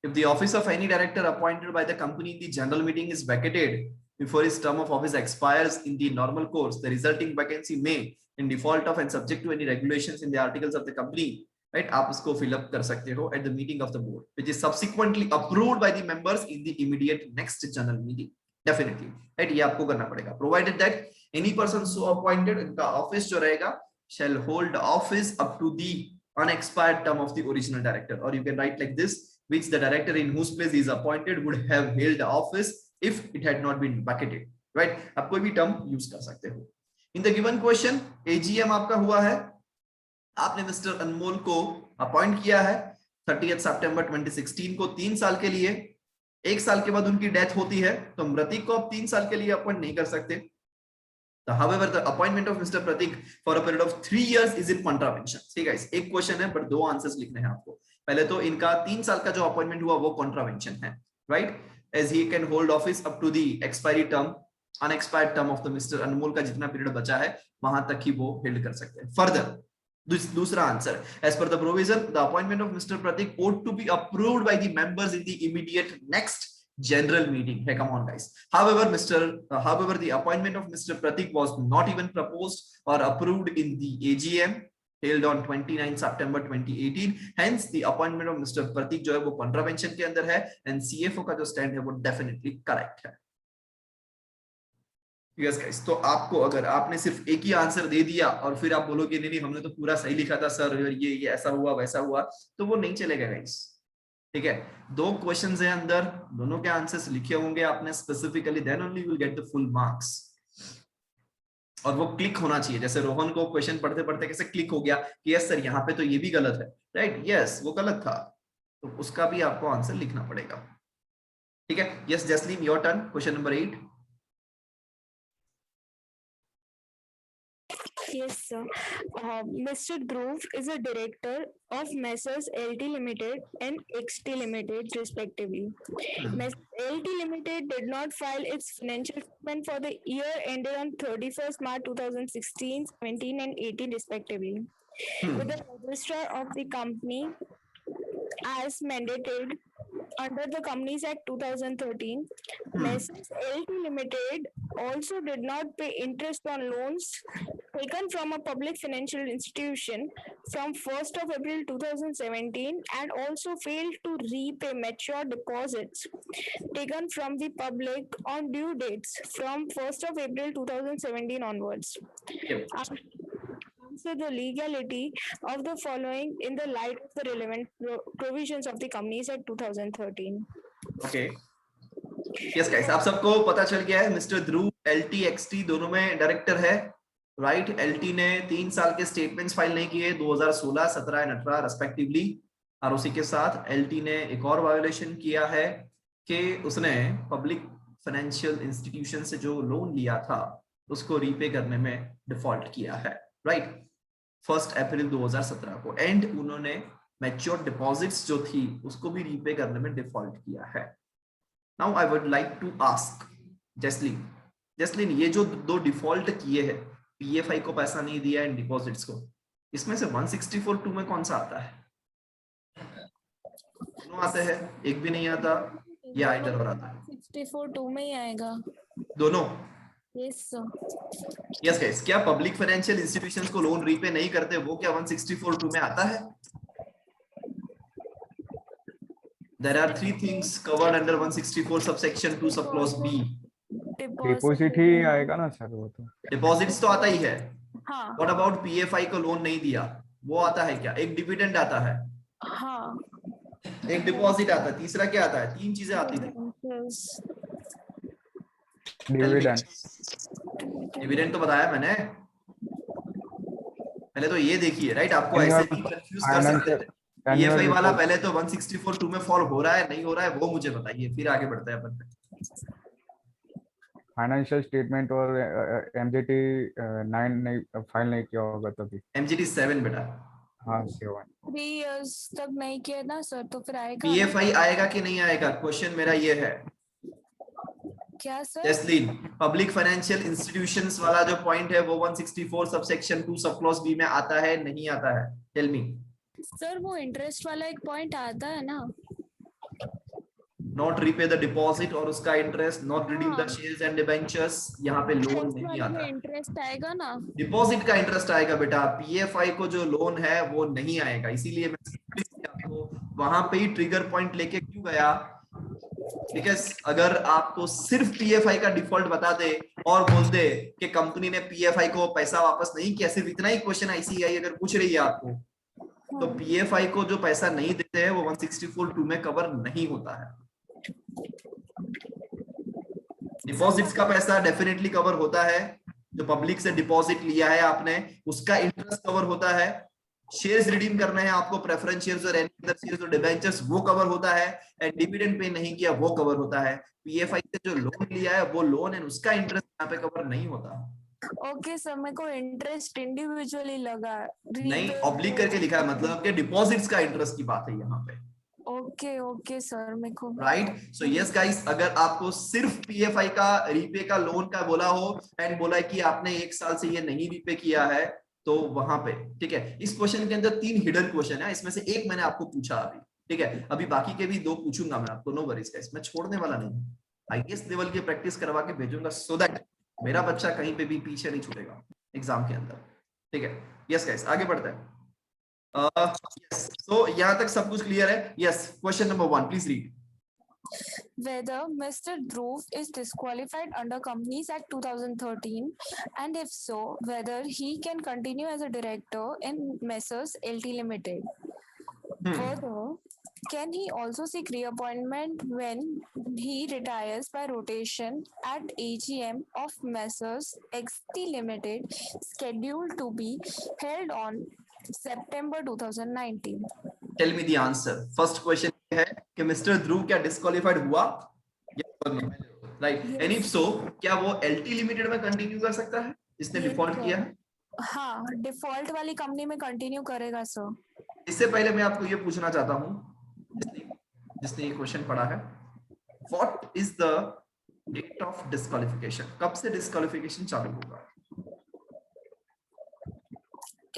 If the office of any director appointed by the company in the general meeting is vacated before his term of office expires in the normal course, the resulting vacancy may, in default of and subject to any regulations in the articles of the company, right, आप उसको fill up कर सकते हो at the meeting of the board, which is subsequently approved by the members in the immediate next general meeting. Definitely, right, ये आपको करना पड़ेगा. Provided that any person so appointed, इनका office जो रहेगा shall hold office up to the unexpired term of the original director, or you can write like this, which the director in whose place he is appointed would have held office if it had not been vacated, right? आप कोई भी term use कर सकते हो. In the given question, AGM आपका हुआ है, आपने मिस्टर अनमोल को अपॉइंट किया है 30 सितंबर 2016 को 3 साल के लिए. 1 साल के बाद उनकी डेथ होती है, तो प्रतीक को आप 3 साल के लिए अपॉइंट नहीं कर सकते. However, the appointment of Mr. Pratik for a period of 3 years is in contravention. See guys, एक क्वेश्चन है but 2 आंसर्स लिखने हैं आपको. पहले तो इनका 3 साल का जो अपॉइंटमेंट हुआ वो कॉन्ट्रावेंशन है, right, as he can hold office up to the expiry term, unexpired term of the mister Anmol का जितना पीरियड बचा है वहां तक ही वो होल्ड कर सकते हैं। फर्दर दूसरा आंसर, एज पर the provision the appointment of mister Prateek ought to be approved by the members in the immediate next general meeting. Hey, come on guys. However, the appointment of Mr. Pratik was not even proposed or approved in the AGM held on 29 September 2018. Hence, the appointment of Mr. Pratik जो है वो contravention के अंदर है, and CFO का जो stand है वो definitely correct है। Yes guys, तो आपको अगर आपने सिर्फ एक ही आंसर दे दिया और फिर आप बोलोगे नहीं नहीं हमने तो पूरा सही लिखा था सर, ये ऐसा हुआ वैसा हुआ, तो वो नहीं चलेगा गाइस। ठीक है, 2 क्वेश्चंस है अंदर, दोनों के आंसर्स लिखे होंगे आपने specifically, then only you will get the full marks. और वो क्लिक होना चाहिए, जैसे रोहन को क्वेश्चन पढ़ते पढ़ते कैसे क्लिक हो गया कि यस सर यहाँ पे तो ये भी गलत है, राइट, यस वो गलत था, तो उसका भी आपको आंसर लिखना पड़ेगा। ठीक है, yes Jasleen your turn, question number 8। Yes, sir. Mr. Dhruv is a director of Messrs LT Limited and XT Limited, respectively. LT Limited did not file its financial statement for the year ended on 31st March 2016, 17, and 18, respectively, with the registrar of the company as mandated under the Companies Act 2013. Messrs LT Limited also did not pay interest on loans taken from a public financial institution from 1st of April 2017 and also failed to repay mature deposits taken from the public on due dates from 1st of April 2017 onwards. Answer the legality of the following in the light of the relevant provisions of the Companies Act 2013. Okay. Yes guys, आप सबको पता चल गया है, mister ध्रुव LT XT दोनों में director है, right. LT ने 3 साल के स्टेटमेंट्स फाइल नहीं किए 2016, 17 एंड 18 रेस्पेक्टिवली, और उसी के साथ LT ने एक और वायोलेशन किया है कि उसने पब्लिक फाइनेंशियल इंस्टीट्यूशन से जो लोन लिया था उसको रीपे करने में डिफॉल्ट किया है, राइट, 1 अप्रैल 2017 को, एंड उन्होंने मैच्योर डिपॉजिट्स जो थी उसको भी रीपे करने में डिफॉल्ट किया है। Now I would like to ask Jasleen, ये जो 2 डिफॉल्ट किए हैं, PFI को पैसा नहीं दिया एंड डिपॉजिट्स को, इसमें से 164(2) में कौन सा आता है? दोनों आते हैं, एक भी नहीं आता, या इधर और आता है? 164(2) में ही आएगा दोनों। Yes sir. यस गाइस, क्या पब्लिक फाइनेंशियल इंस्टीट्यूशंस को लोन रीपे नहीं करते वो क्या 164(2) में आता है? There are 3 things covered under 164 subsection 2 subclause B. Deposit ही आएगा ना सर, वो तो डिपॉजिट्स तो आता ही है। हाँ। What about PFI को लोन नहीं दिया, वो आता है क्या? एक डिविडेंड आता है, हाँ, एक डिपॉजिट आता है, तीसरा क्या आता है? 3 चीजें आती थी। डिविडेंड तो बताया मैंने, पहले तो ये देखिए, राइट, आपको ऐसे ही कंफ्यूज कर सकते हैं। PFI वाला पहले तो 164(2) में फॉल हो रहा है नहीं हो रहा है वो मुझे बताइए, फिर आगे बढ़ते हैं अपन। फाइनेंशियल स्टेटमेंट और MGT 9 नहीं फाइल नहीं किया होगा तभी। MGT 7 बेटा, हाँ 7 3 इयर्स तक नहीं किया ना सर, तो फिर आएगा। PFI आएगा कि नहीं आएगा, क्वेश्चन मेरा ये है। क्या sir? Jasleen, public financial institutions वाला जो पॉइंट है वो 164 सबसेक्शन 2 सबक्लॉज बी में आता है नहीं आता है? Tell me. सर वो इंटरेस्ट वाला एक पॉइंट आता है ना, नॉट रीपे द डिपॉजिट और उसका interest, not redeem the shares and debentures, यहाँ पे लोन नहीं आता। इंटरेस्ट आएगा ना, डिपॉजिट का इंटरेस्ट आएगा बेटा, PFI को जो लोन है वो नहीं आएगा। इसीलिए मैं आपको वहां पे ही ट्रिगर पॉइंट लेके क्यों गया, बिकॉज अगर आपको सिर्फ PFI का डिफॉल्ट बता दे और बोल दे कि कंपनी ने PFI को पैसा वापस नहीं किया, सिर्फ इतना ही क्वेश्चन ICAI अगर पूछ रही है आपको, तो PFI को जो पैसा नहीं देते हैं वो 164(2) में कवर नहीं होता है। डिपॉजिट्स का पैसा डेफिनेटली कवर होता है, जो पब्लिक से डिपॉजिट लिया है आपने उसका इंटरेस्ट कवर होता है, शेयर्स रिडीम करने हैं आपको, प्रेफरेंस शेयर्स और एनी अदर शेयर्स और डिबेंचर्स, वो कवर होता है, एंड डिविडेंड पे नहीं किया वो कवर होता है। PFI से जो लोन लिया है वो लोन है, उसका इंटरेस्ट यहाँ पे कवर नहीं होता। ओके सर, मेरे को इंटरेस्ट इंडिविजुअली लगा। नहीं, ऑब्लिक करके लिखा है, मतलब आपके डिपॉजिट्स का इंटरेस्ट की बात है यहाँ पे। ओके ओके सर, मेरे को राइट। सो यस गाइस, अगर आपको सिर्फ पीएफआई का रीपे का लोन का बोला हो एंड बोला है कि आपने 1 साल से ये नहीं रीपे किया है, तो वहां पे ठीक है। इस क्वेश्चन के अंदर 3 हिडन क्वेश्चन है, इसमें से एक मैंने आपको पूछा अभी, ठीक है। अभी बाकी के भी 2 पूछूंगा मैं आपको, नो वरीज गाइस, मैं छोड़ने वाला नहीं। आईएएस लेवल की प्रैक्टिस करवा के भेजूंगा सो दैट मेरा बच्चा कहीं पे भी पीछे नहीं छूटेगा एग्जाम के अंदर, ठीक है। यस गाइस, आगे बढ़ते हैं। yes. So यहाँ तक सब कुछ क्लियर है? Yes. Question number 1, please read. whether Mr. Dhruv is disqualified under Companies Act 2013, and if so, whether he can continue as a director in Messrs LT Limited. Further, can he also seek reappointment when he retires by rotation at AGM of Messrs XT Limited, scheduled to be held on September 2019? Tell me the answer. First question है कि mister ध्रुव क्या disqualified हुआ? Right. And if so, क्या वो LT limited में continue कर सकता है इसने डिफॉल्ट किया है? हाँ, डिफॉल्ट वाली कंपनी में कंटिन्यू करेगा सर। इससे पहले मैं आपको ये पूछना चाहता हूँ, जिसने ये क्वेश्चन पढ़ा है, what is the date of disqualification? कब से डिस्क्वालिफिकेशन चालू होगा?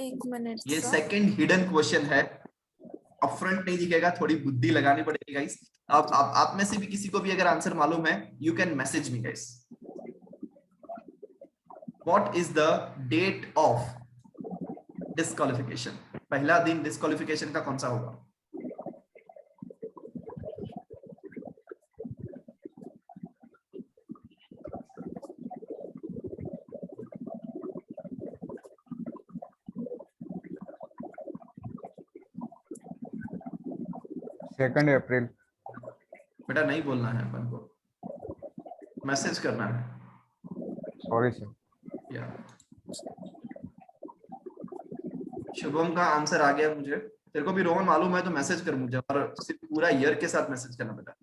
1 मिनट। ये सेकंड हिडन क्वेश्चन है, अपफ्रंट नहीं दिखेगा, थोड़ी बुद्धि लगानी पड़ेगी गाइस। आप में से भी किसी को भी अगर आंसर मालूम है, you can message me guys. What is the date of disqualification? पहला दिन डिस्क्वालिफिकेशन का कौन सा होगा? Second April. बेटा नहीं बोलना है, अपन को मैसेज करना है। Sorry sir. या शुभम का आंसर आ गया मुझे। तेरे को भी रोहन मालूम है तो मैसेज कर मुझे, और सिर्फ पूरा ईयर के साथ मैसेज करना बेटा।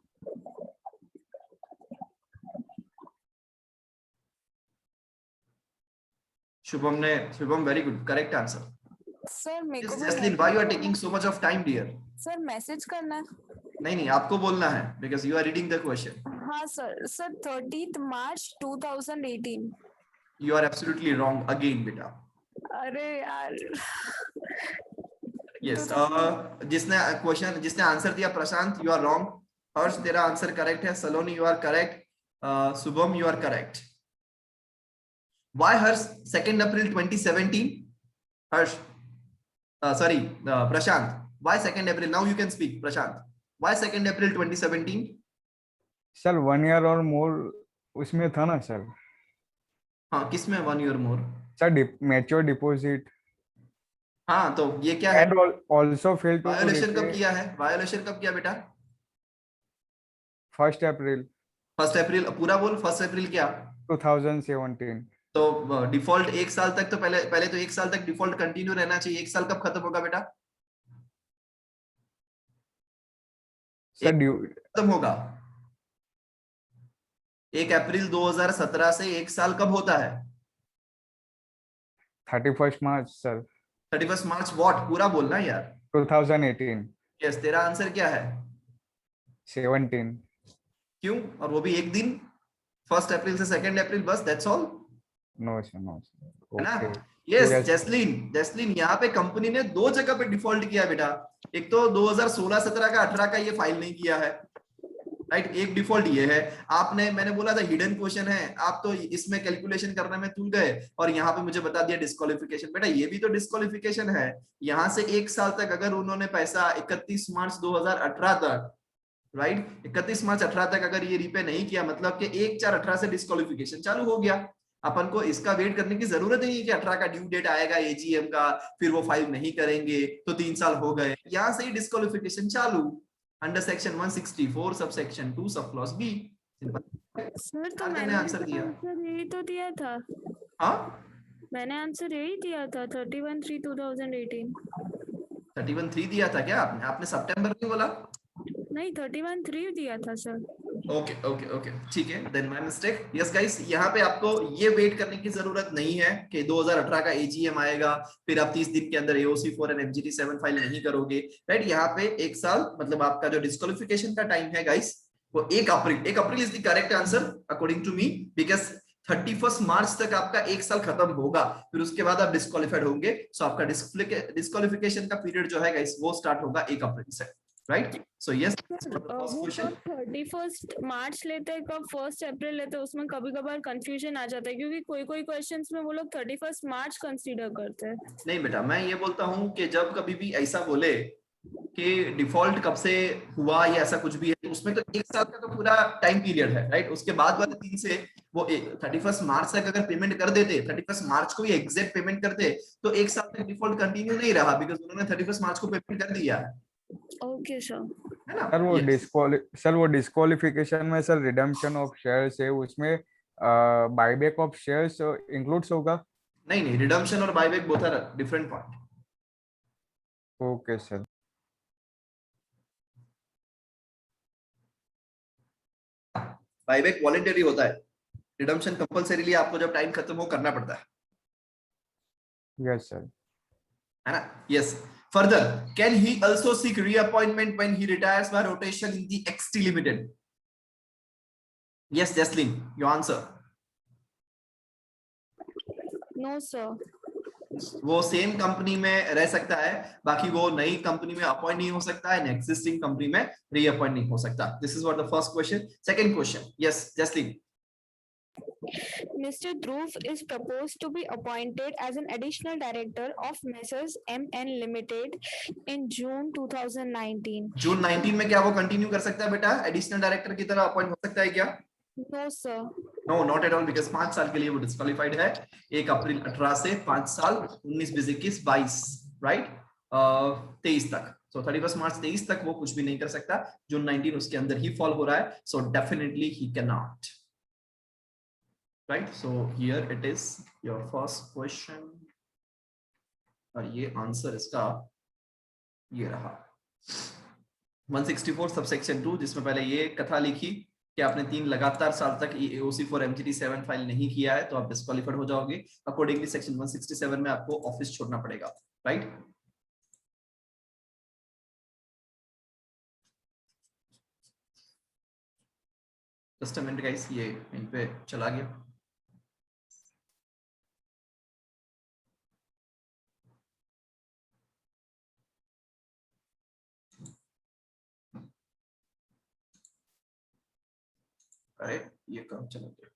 Shubham very good, correct answer. Sir मेरे को Jasleen, why you are taking so much of time dear? Sir message करना है। नहीं, आपको बोलना है because you are reading the question. हाँ sir 30th March 2018। You are absolutely wrong again बेटा। अरे यार। यस, जिसने आंसर दिया Prashant, you are wrong. Harsh, तेरा आंसर करेक्ट है। Saloni, you are correct. Shubham, you are correct. Why Harsh 2nd April 2017? Harsh, sorry, Prashant. Why 2nd April? Now you can speak, Prashant. Why 2nd April 2017? Sir 1 year और मोर उसमें था ना sir. हाँ, किसमें 1 year more? Sir mature deposit. हाँ, तो ये क्या है? And also failed to violation कब repay। किया है? वायोलेशन कब किया बेटा? 1st April। 1st April पूरा बोल। 1st April क्या? 2017। तो डिफॉल्ट 1 साल तक, तो पहले तो 1 साल तक डिफॉल्ट कंटिन्यू रहना चाहिए। 1 साल कब खत्म होगा बेटा? खत्म होगा 1 अप्रैल 2017 से। 1 साल कब होता है? 31st March sir. 31st March what? पूरा बोलना यार। 2018। यस, तेरा आंसर क्या है? 17। क्यों? और वो भी एक दिन, 1st अप्रैल से 2nd अप्रैल, बस, that's all. No sir, no sir. है ना? ओके। यस, जैस्लिन यहाँ पे कंपनी ने 2 जगह पे डिफॉल्ट किया बेटा। एक तो 2016-17 का 18 का ये फाइल नहीं किया है, राइट। एक डिफॉल्ट ये है। आपने, मैंने बोला था हिडन क्वेश्चन है, आप तो इसमें कैलकुलेशन करने में तुल गए और यहाँ पे मुझे बता दिया डिस्क्वालिफिकेशन। बेटा ये भी तो डिस्क्वालिफिकेशन है। यहाँ से 1 साल तक अगर उन्होंने पैसा 31 मार्च 2018 तक, राइट, 31 मार्च 18 तक अगर ये रीपे नहीं किया, मतलब कि 1/4/18 से डिस्क्वालिफिकेशन चालू हो गया। अपन को इसका वेट करने की जरूरत नहीं है कि 18 का ड्यू डेट आएगा एजीएम का, फिर वो फाइल नहीं करेंगे तो 3 साल हो गए। यहाँ से ही डिस्क्वालिफिकेशन चालू under section 164 subsection 2 sub clause B. Sir तो मैंने आंसर दिया। आंसर यही तो दिया था। हाँ, मैंने आंसर यही दिया था 31/3/2018। 31/3 दिया था क्या आपने? आपने सितंबर नहीं बोला? नहीं 31/3 दिया था सर। ओके ओके ओके, ठीक है, then my mistake. Yes guys, यहाँ पे आपको ये वेट करने की जरूरत नहीं है कि 2018 का एजीएम आएगा फिर आप 30 दिन के अंदर AOC4 एंड MGT7 फाइल नहीं करोगे, राइट। यहाँ पे एक साल मतलब आपका जो डिस्क्वालिफिकेशन का टाइम है गाइस वो 1 अप्रैल। 1 April is the correct answer according to me, because 31 मार्च तक आपका 1 साल खत्म होगा, फिर उसके बाद आप डिस्क्वालिफाइड होंगे। सो आपका डिस्क्वालिफिकेशन का पीरियड जो है गाइस वो स्टार्ट होगा 1 अप्रैल से, राइट। सो यस, वो कब 31 मार्च लेते हैं कब 1 अप्रैल लेते हैं, उसमें कभी कभार कंफ्यूजन आ जाता है क्योंकि कोई कोई क्वेश्चंस में वो लोग 31 मार्च कंसीडर करते हैं। नहीं बेटा, मैं ये बोलता हूँ कि जब कभी भी ऐसा बोले कि डिफॉल्ट कब से हुआ या ऐसा कुछ भी है, उसमें तो 1 साल का तो पूरा टाइम पीरियड है, राइट। उसके बाद वाले 3 से वो 31 मार्च तक अगर पेमेंट कर देते, 31 मार्च को ही एग्जैक्ट पेमेंट करते तो 1 साल तक डिफॉल्ट कंटिन्यू नहीं रहा, बिकॉज उन्होंने 31 मार्च को पेमेंट कर दिया है। Okay sir. है ना। सर वो डिस्क्वालिफिकेशन में सर रिडम्पशन ऑफ शेयर्स है, उसमें बायबैक ऑफ शेयर्स इंक्लूड्स होगा? नहीं नहीं, रिडम्पशन और buyback both are different point. Okay sir. Buyback voluntary होता है, रिडम्पशन कंपल्सरीली आपको जब टाइम खत्म हो करना पड़ता है। Yes sir. है ना। Yes, further, can he also seek reappointment when he retires by rotation in the XT Limited? Yes, Jaslyn, your answer. No sir. वो सेम कंपनी में रह सकता है, बाकी वो नई कंपनी में अपॉइंट नहीं हो सकता है, एक्सिस्टिंग कंपनी में रीअपॉइंट नहीं हो सकता। This is what the first question. Second question, yes Jasleen. Mr. Dhruv is proposed to be appointed as an additional director of Messrs MN Limited in June 2019. जून 19 में क्या वो कंटिन्यू कर सकता है बेटा? एडिशनल डायरेक्टर की तरह अपॉइंट हो सकता है क्या? No sir. No, not at all, because 5 साल के लिए वो डिस्क्वालिफाइड है। 1 अप्रैल 18 से 5 साल 19 20 21 22, राइट, 23 तक। सो 31 मार्च 23 तक वो कुछ भी नहीं कर सकता। जून 19 उसके अंदर ही फॉल हो रहा है, so definitely he can not, right. So here it is your first question और ये आंसर इसका ये रहा 164 सबसेक्शन 2, जिसमें पहले ये कथा लिखी कि आपने 3 लगातार साल तक AOC4 MGT7 फाइल नहीं किया है तो आप डिस्क्वालिफाइड हो जाओगे। अकॉर्डिंगली सेक्शन 167 में आपको ऑफिस छोड़ना पड़ेगा, right. Just a minute guys, ये इन पे चला गया। अरे ये काम चला गया।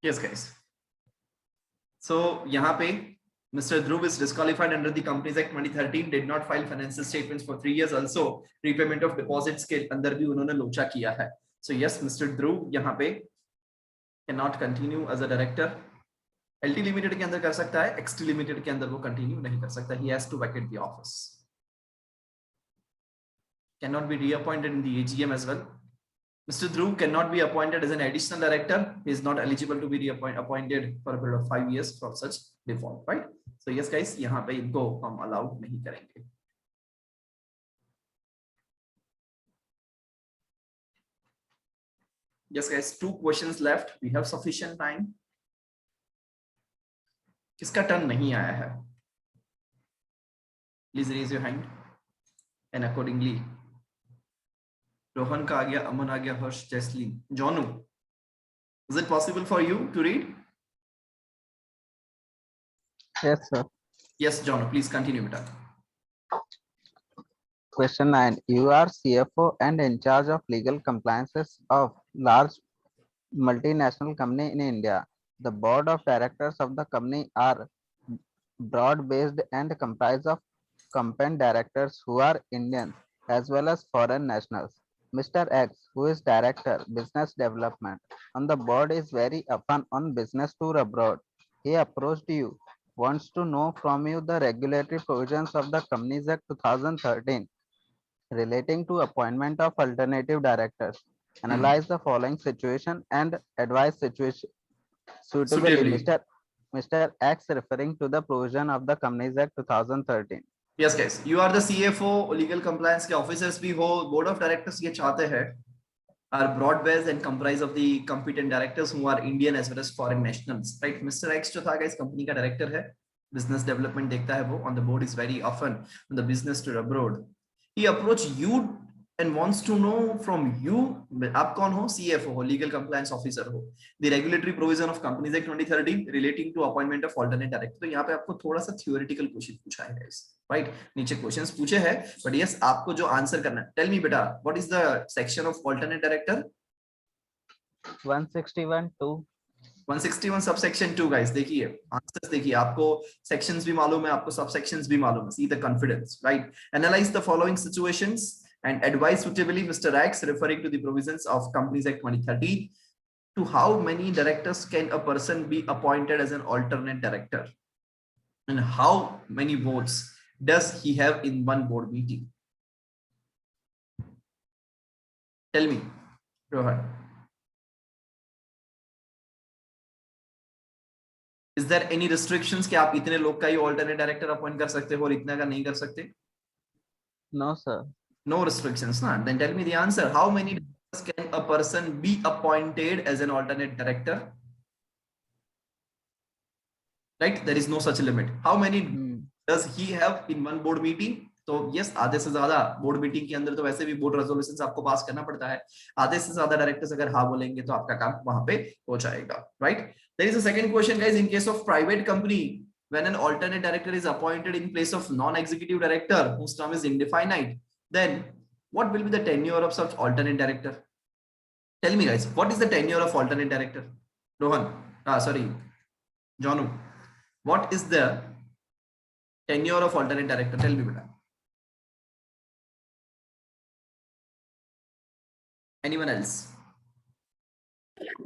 Yes guys, so यहाँ पे Mr. Dhruv is disqualified under the Companies Act 2013, did not file financial statements for 3 years, also repayment of deposits के अंदर भी उन्होंने लोचा किया है। So yes, Mr. Dhruv यहाँ पे cannot continue as a director। LT Limited के अंदर कर सकता है, XT Limited के अंदर वो continue नहीं कर सकता। He has to vacate the office, cannot be reappointed in the AGM as well। Mr. Dhruv cannot be appointed as an additional director. He is not eligible to be appointed for a period of 5 years for such default, right? So yes guys, यहाँ पे इनको हम allowed नहीं करेंगे। Yes guys, 2 questions left. We have sufficient time. किसका turn नहीं आया है? Please raise your hand and accordingly Rohan का आ गया, अमन आ गया, हर्ष, Jasleen, जॉनू, is it possible for you to read? Yes, sir. Yes, John, please continue beta. Question 9. You are CFO and in charge of legal compliances of large multinational company in India. The board of directors of the company are broad-based and comprise of competent directors who are Indians as well as foreign nationals. Mr. X, who is Director, Business Development on the board, is very often on business tour abroad. He approached you wants to know from you the regulatory provisions of the Companies Act 2013 relating to appointment of alternative directors. Analyze the following situation and advise situation suitably. Suitably. Mr. X referring to the provision of the Companies Act 2013. Yes guys, you are the CFO, legal compliance के officers भी हो, board of directors ये चाहते हैं are broad based and comprise of the competent directors who are Indian as well as foreign nationals, right? Mr. X जो था guys company का director है, business development देखता है वो, on the board is very often on the business tour abroad. He approached you and wants to know from you, आप कौन हो? CFO हो, legal compliance officer हो, the regulatory provision of Companies Act 2013 relating to appointment of alternate director. तो यहाँ पे आपको थोड़ा सा theoretical question पूछा है guys, right? नीचे questions पूछे हैं, but yes आपको जो answer करना है, tell me बेटा, what is the section of alternate director? 161(2). 161 subsection 2 guys. देखिए आंसर्स देखिए, आपको sections भी मालूम है, आपको subsections भी मालूम है. See the confidence, right? Analyze the following situations and advise suitably. Mr. X referring to the provisions of Companies Act 2013 to how many directors can a person be appointed as an alternate director and how many votes does he have in one board meeting? Tell me, Rohan. Is there any restrictions कि आप इतने लोग का ही alternate director appoint कर सकते हो और इतना का नहीं कर सकते? No, sir. No restrictions, na? Then tell me the answer. How many directors can a person be appointed as an alternate director? Right? There is no such limit. How many does he have in one board meeting? तो yes, आधे से ज्यादा board meeting के अंदर तो वैसे भी board resolutions आपको पास करना पड़ता है. आधे से ज्यादा डायरेक्टर्स अगर हाँ बोलेंगे तो आपका काम वहां पे हो जाएगा, right? There is a second question guys. In case of private company, when an alternate director is appointed in place of non-executive director whose term is indefinite, then what will be the tenure of such alternate director? Tell me guys, what is the tenure of alternate director? Rohan, sorry, Janu, what is the tenure of alternate director? Tell me beta. Anyone else?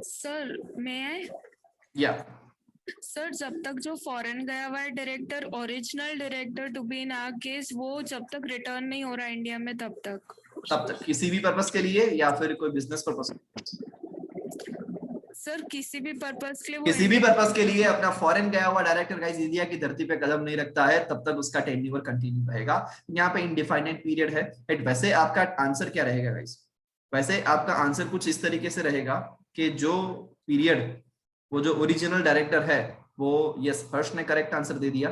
Sir मैं Yeah. Sir जब तक जो foreign गया हुआ है director, original director to be in our case, वो जब तक रिटर्न नहीं हो रहा इंडिया में तब तक किसी भी पर्पस के लिए या फिर कोई बिजनेस पर्पस? सर किसी भी पर्पस के लिए, किसी भी पर्पस के लिए अपना फॉरेन गया हुआ डायरेक्टर गाइस इंडिया की धरती पे कदम नहीं रखता है तब तक उसका टेन्योर कंटिन्यू रहेगा. यहाँ पे इनडिफाइनेट पीरियड है. वैसे आपका आंसर क्या रहेगा गाइस? वैसे आपका आंसर कुछ इस तरीके से रहेगा कि जो पीरियड वो जो ओरिजिनल डायरेक्टर है वो, यस हर्ष ने करेक्ट आंसर दे दिया.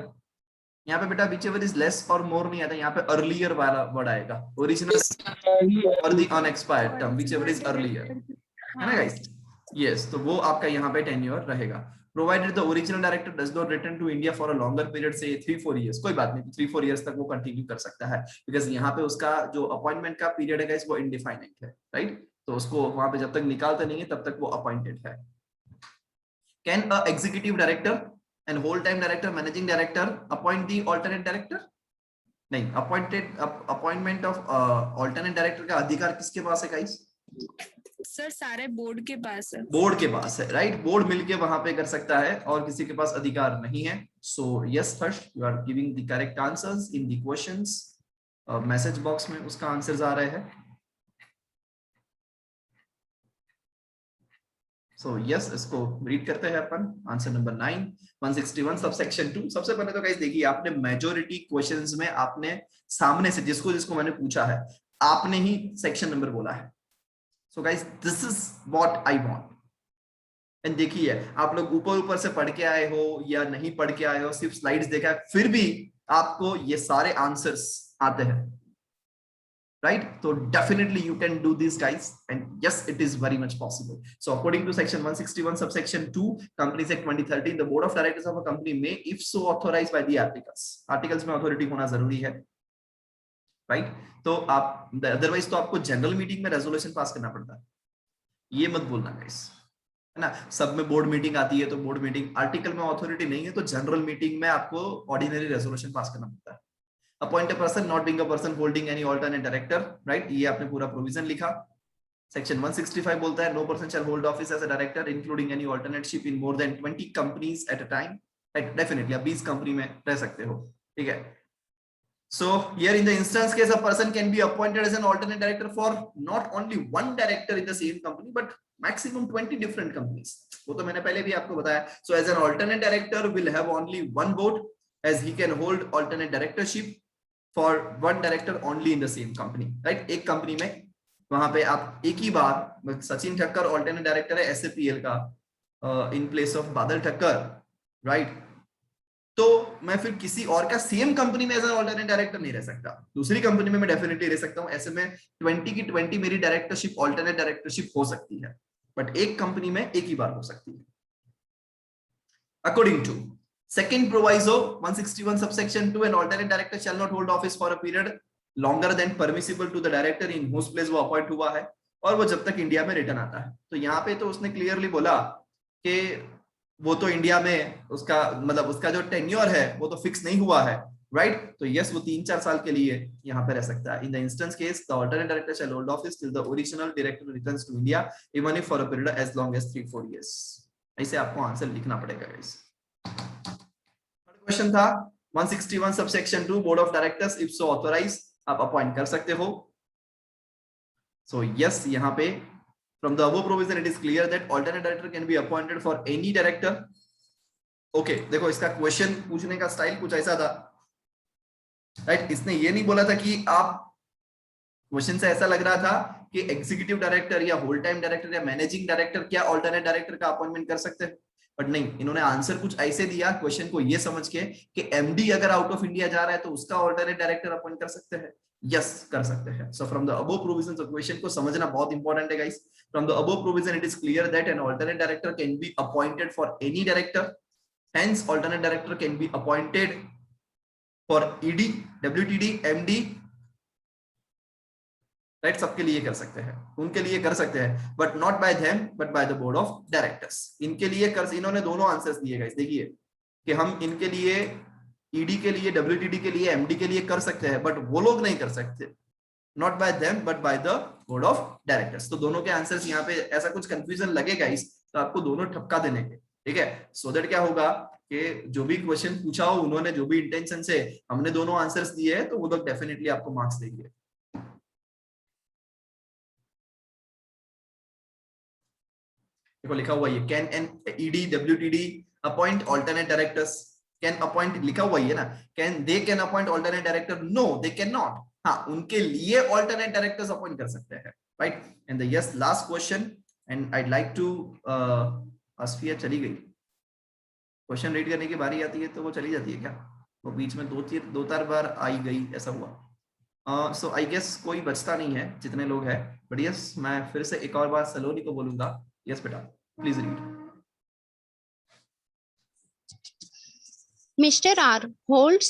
यहाँ पे बेटा whichever is less or more नहीं आता, यहाँ पे earlier वाला वर्ड आएगा. ओरिजिनल और the unexpired term, whichever is earlier, है ना गाइस? यस, तो वो आपका यहाँ पे टेन्योर रहेगा. Provided the original director does not return to India for a longer period, say 3-4 years, कोई बात नहीं, 3-4 इयर्स तक वो कंटिन्यू कर सकता है, बिकॉज यहाँ पे उसका जो अपॉइंटमेंट का पीरियड है गाइस वो इनडिफाइनेट है, राइट? तो उसको वहां पे जब तक निकालते नहीं है तब तक वो अपॉइंटेड है. Can a executive director and whole time director, managing director appoint the alternate director? नहीं, appointment of alternate director का अधिकार किसके पास है गाइस? सर सारे बोर्ड के पास है. बोर्ड के पास है, राइट? बोर्ड मिलके वहां पे कर सकता है और किसी के पास अधिकार नहीं है. So yes Harsh, you are giving the correct answers in the questions. Message box में उसका आंसर्स आ रहे हैं. So yes, इसको रीड करते हैं अपन. Answer number 9, 161 subsection 2. सबसे पहले तो गाइस देखिए, आपने मेजॉरिटी क्वेश्चंस में आपने सामने से जिसको मैंने पूछा है आपने ही सेक्शन नंबर बोला है. So guys this is what I want. And देखिए आप लोग ऊपर से पढ़ के आए हो या नहीं पढ़ के आए हो, सिर्फ स्लाइड्स देखा है, फिर भी आपको ये सारे आंसर्स आते हैं, right? So definitely you can do this guys, and yes it is very much possible. So according to section 161 subsection 2 Companies Act 2013, the board of directors of a company may if so authorized by the articles में authority होना जरूरी है, right? तो आप otherwise तो आपको general meeting में resolution pass करना पड़ता है. ये मत बोलना गाइस, है ना? सब में बोर्ड मीटिंग आती है तो बोर्ड मीटिंग, आर्टिकल में अथॉरिटी नहीं है तो जनरल मीटिंग में आपको ऑर्डिनरी रेजोल्यूशन पास करना पड़ता है. Appoint a person not being a person holding any alternate director, right? ये आपने पूरा प्रोविजन लिखा. सेक्शन 165 बोलता है no person shall hold office as a director including any alternateship in more than 20 companies at a time. Right, definitely आप 20 company में रह सकते हो, ठीक है। So here in the instance case, a person can be appointed as an alternate director for not only one director in the same company, but maximum 20 different companies. वो तो मैंने पहले भी आपको बताया. So as an alternate director will have only one vote, as he can hold alternate directorship for one director only in the same company. Right? एक company में वहां पे आप एक ही बार, सचिन ठक्कर alternate director है SAPL का in place of बादल Thakkar, right? तो मैं फिर किसी और का सेम कंपनी में एज एन ऑल्टरनेट डायरेक्टर नहीं रह सकता, दूसरी कंपनी में मैं डेफिनेटली रह सकता हूं। ऐसे में 20 की 20 मेरी डायरेक्टरशिप ऑल्टरनेट डायरेक्टरशिप हो सकती है, बट एक कंपनी में एक ही बार हो सकती है। According to second proviso 161 subsection 2, an alternate director shall not hold office for a period longer than permissible to the director in whose place वो अपॉइंट हुआ है, और वो जब तक इंडिया में रिटर्न आता है। तो यहाँ पे तो उसने क्लियरली बोला कि वो तो इंडिया में उसका मतलब उसका जो टेन्योर है वो तो फिक्स नहीं हुआ है, राइट? तो यस, वो 3-4 साल के लिए यहाँ पे रह सकता है। In the instance case the alternate director shall hold office till the original director returns to India even if for a period as long as 3-4 years. ऐसे आपको आंसर लिखना पड़ेगा गाइस। थर्ड क्वेश्चन था 161 subsection 2, board of directors if so authorise आप appoint कर सकते हो। So yes, यहाँ पे from the above provision it is clear that alternate director can be appointed for any director. Okay, देखो इसका क्वेश्चन पूछने का स्टाइल कुछ ऐसा था, राइट? इसने ये नहीं बोला था कि आप, क्वेश्चन से ऐसा लग रहा था कि एग्जीक्यूटिव डायरेक्टर या होल टाइम डायरेक्टर या मैनेजिंग डायरेक्टर क्या ऑल्टरनेट डायरेक्टर का अपॉइंटमेंट कर सकते हैं, बट नहीं, इन्होंने आंसर कुछ ऐसे दिया क्वेश्चन को ये समझ के कि एमडी अगर आउट ऑफ इंडिया जा रहा है तो उसका ऑल्टरनेट डायरेक्टर अपॉइंट कर सकते हैं। यस, कर सकते हैं। So from the above provisions of question को समझना बहुत इंपॉर्टेंट है guys. From the above provision it is clear that N alternate director can be appointed for any director, hence alternate director can be appointed for ED, WTD, MD, right? सबके लिए कर सकते हैं, उनके लिए कर सकते हैं, but not bye them but by the board of directors. इनके लिए कर, इन्होंने दोनों आंसर्स दिए गाइस। देखिए कि हम इनके लिए ईडी के लिए, डब्ल्यूटीडी के लिए, एमडी के लिए कर सकते हैं, बट वो लोग नहीं कर सकते, not bye them but by the board of directors. तो दोनों के आंसर्स यहाँ पे ऐसा कुछ कंफ्यूजन लगेगा इस, तो आपको दोनों ठपका देने के, ठीक है? सो दैट क्या होगा कि जो भी क्वेश्चन पूछा हो, उन्होंने जो भी इंटेंशन से हमने दोनों आंसर्स दिए हैं, तो वो लोग डेफिनेटली आपको मार्क्स देंगे। देखो लिखा हुआ है, can an ED WTD appoint alternate directors, can appoint लिखा हुआ है ना, can they can appoint alternate director, no they cannot नॉट। हाँ, उनके लिए ऑल्टरनेट डायरेक्टर्स अपॉइंट कर सकते हैं, right? And the yes last question, and I'd like to Asfiya चली गई, क्वेश्चन रीड करने की बारी आती है तो वो चली जाती है क्या? वो बीच में दो चार बार आई गई, ऐसा हुआ। सो आई गेस कोई बचता नहीं है जितने लोग हैं, बट यस मैं फिर से एक और बार सलोनी को बोलूंगा। यस बेटा, please read. Mr. R holds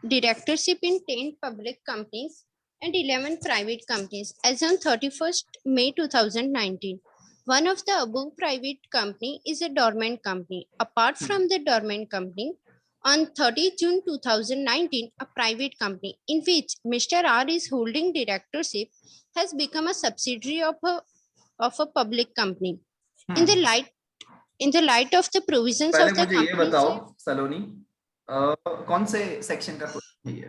directorship in 10 public companies and 11 private companies as on 31st May 2019. One of the above private company is a dormant company. Apart from the dormant company, on 30 June 2019, a private company in which Mr. R is holding directorship has become a subsidiary of a public company. In the light of the provisions of the मुझे ये बताओ सलोनी, कौन से section का question है ये?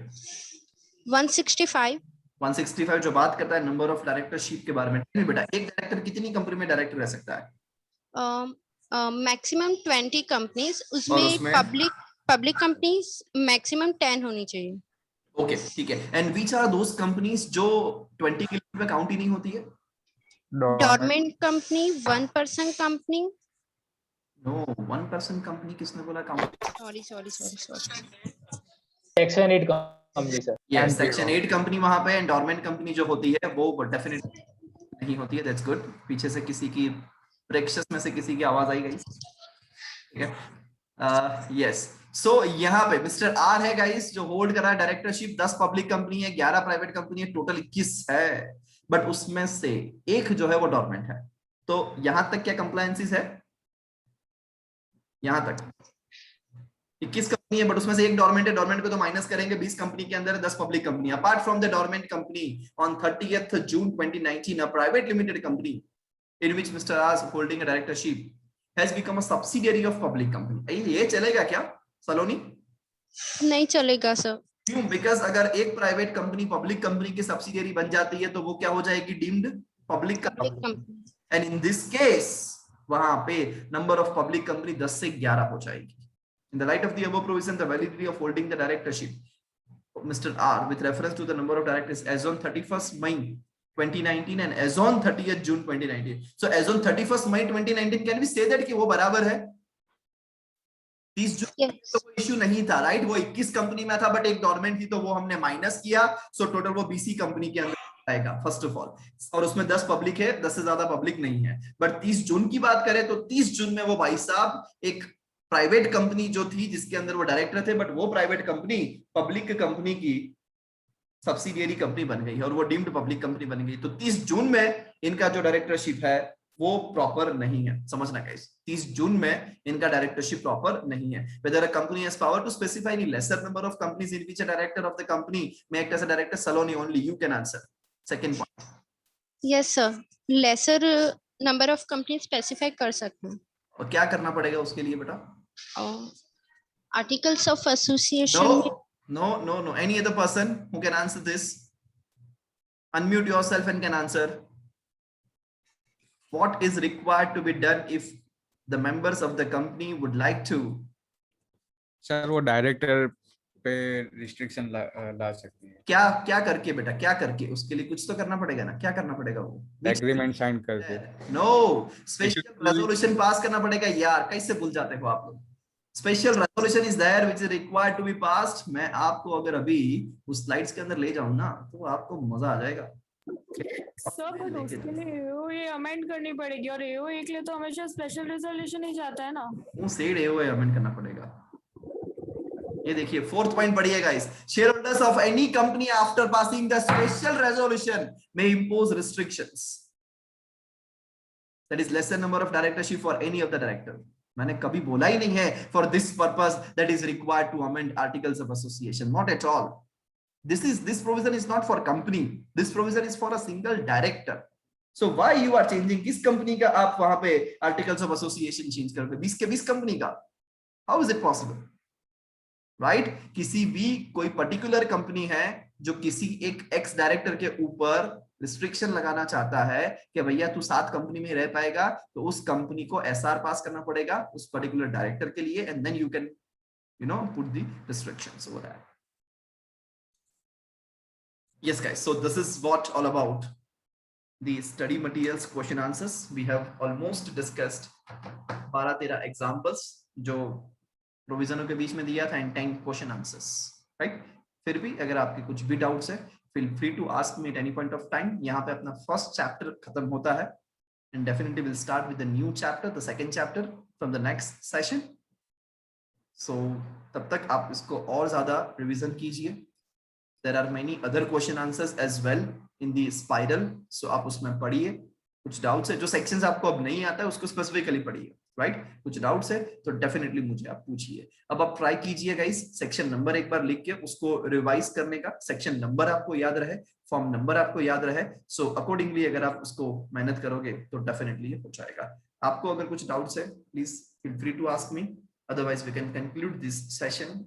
165 जो बात करता है नंबर ऑफ डायरेक्टरशिप के बारे में। नहीं बेटा, एक डायरेक्टर कितनी कंपनी में डायरेक्टर रह सकता है? मैक्सिमम 20 कंपनीज, उसमें पब्लिक कंपनीज मैक्सिमम 10 होनी चाहिए। ओके, ठीक है। And which are those companies जो 20 के लिए काउंट ही नहीं होती है? Dormant company, 1% company. No, 1% company किसने बोला count? Sorry. Section 8 company sir. Yes, section 8 company वहां पे, एंडोर्मेंट कंपनी जो होती है वो डेफिनेटली नहीं होती है। That's good. पीछे से किसी की, प्रेक्षस में से किसी की आवाज आई गई, ठीक है? यस, सो यहाँ पे मिस्टर आर है गाइस जो होल्ड कर रहा है डायरेक्टरशिप। 10 पब्लिक कंपनी है, 11 प्राइवेट कंपनी है, टोटल 21 है, बट उसमें से एक जो है वो डॉर्मेंट है। तो यहां तक क्या कंप्लायंसेस है? यहां तक 21 कंपनी है, बट उसमें से एक डॉर्मेंट है। डॉर्मेंट को तो माइनस करेंगे, 20 कंपनी के अंदर 10 public company. Apart from the dormant company on 30th June 2019 a private limited company in which Mr. R is holding a directorship has become a subsidiary of public company. ये चलेगा क्या? सलोनी? नहीं चलेगा sir. क्यों? Because अगर एक private company public company की subsidiary बन जाती है तो वो क्या हो जाएगी? Deemed public company. And in this case वहां पे नंबर ऑफ पब्लिक कंपनी 10 से 11 हो जाएगी। In the light of the above provision the validity of holding the directorship Mr. R with reference to the number of directors as on 31st May 2019 and as on 30th June 2019. So as on 31st May 2019 can we say that कि वो बराबर है? 30 जून तो कोई issue नहीं था, right? वो 21 company में था बट एक डोरमेंट थी तो वो हमने माइनस किया, सो टोटल वो बीसी कंपनी के अंदर आएगा फर्स्ट ऑफ ऑल, और उसमें 10 पब्लिक है, 10 से ज्यादा पब्लिक नहीं है। बट 30 जून की बात करें तो 30 जून में वो भाई साहब एक प्राइवेट कंपनी जो थी जिसके अंदर वो डायरेक्टर थे, बट वो प्राइवेट कंपनी पब्लिक कंपनी की सब्सिडियरी कंपनी बन गई और वो डीम्ड पब्लिक कंपनी बन गई। तो 30 जून में इनका जो डायरेक्टरशिप है वो प्रॉपर नहीं है, समझना गाइस। 30 जून में इनका डायरेक्टरशिप प्रॉपर नहीं है। Whether a company has power to specify any lesser number of companies in which a director of the company may act as a director, Saloni, only you can answer. Second point. Yes sir, lesser number of companies specify कर सकते हैं। और क्या करना पड़ेगा उसके लिए बेटा? Articles of association। No. Any other person who can answer this? Unmute yourself and can answer. What is required to be done if the members of the company would like to? Sir वो director पे restriction ला सकती है। क्या करके बेटा, क्या करके? उसके लिए कुछ तो करना पड़ेगा ना, क्या करना पड़ेगा? वो एग्रीमेंट साइन करके। नो, स्पेशल रेजोल्यूशन पास करना पड़ेगा यार, कैसे भूल जाते हो आप लोग? Special resolution is there which is required to be passed. मैं आपको अगर अभी उस स्लाइड्स के अंदर ले जाऊं ना तो आपको मजा आ जाएगा। सर बट उसके लिए ये अमेंड करनी पड़ेगी और एओए के लिए तो हमेशा स्पेशल रेजोल्यूशन ही जाता है ना। वो सेड एओए अमेंड करना पड़ेगा। ये देखिए फोर्थ पॉइंट पढ़िए guys. Shareholders of any company after passing the special resolution may impose restrictions that is lesser number of directorship for any of the director. मैंने कभी बोला ही नहीं है for this purpose that is required to amend articles of association, not at all. This provision is not for company. This provision is for a single director. So why you are changing? किस company का आप वहां पे articles of association change करोगे? 20 के 20 company का? How is it possible? Right? किसी भी कोई particular कंपनी है जो किसी एक ex डायरेक्टर के ऊपर रिस्ट्रिक्शन लगाना चाहता है कि भैया तू 7 कंपनी में रह पाएगा, तो उस कंपनी को SR पास करना पड़ेगा उस पर्टिकुलर डायरेक्टर के लिए, and then you can put the restrictions over that. Yes guys, so this is what all about the study materials question answers. We have almost discussed 12-13 examples जो प्रोविजनों के बीच में दिया था, and 10 question answers, right? फिर भी अगर आपके कुछ भी डाउट्स है, feel free to ask me at any point of time. यहाँ पे अपना फर्स्ट चैप्टर खत्म होता है and definitely we'll start with the new chapter, the second chapter from the next session. So तब तक आप इसको और ज्यादा रिवीजन कीजिए। There are many other question answers as well in the spiral, so आप उसमें पढ़िए। कुछ डाउट्स है, जो सेक्शंस आपको अब नहीं आता है उसको स्पेसिफिकली पढ़िए, राइट? कुछ डाउट्स है तो डेफिनेटली मुझे आप पूछिए। अब आप ट्राई कीजिए गाइस, सेक्शन नंबर एक बार लिख के उसको रिवाइज करने का, सेक्शन नंबर आपको याद रहे, फॉर्म नंबर आपको याद रहे, सो अकॉर्डिंगली अगर आप उसको मेहनत करोगे तो डेफिनेटली ये हो जाएगा। आपको अगर कुछ डाउट्स है please feel free to ask me, otherwise we can conclude this session.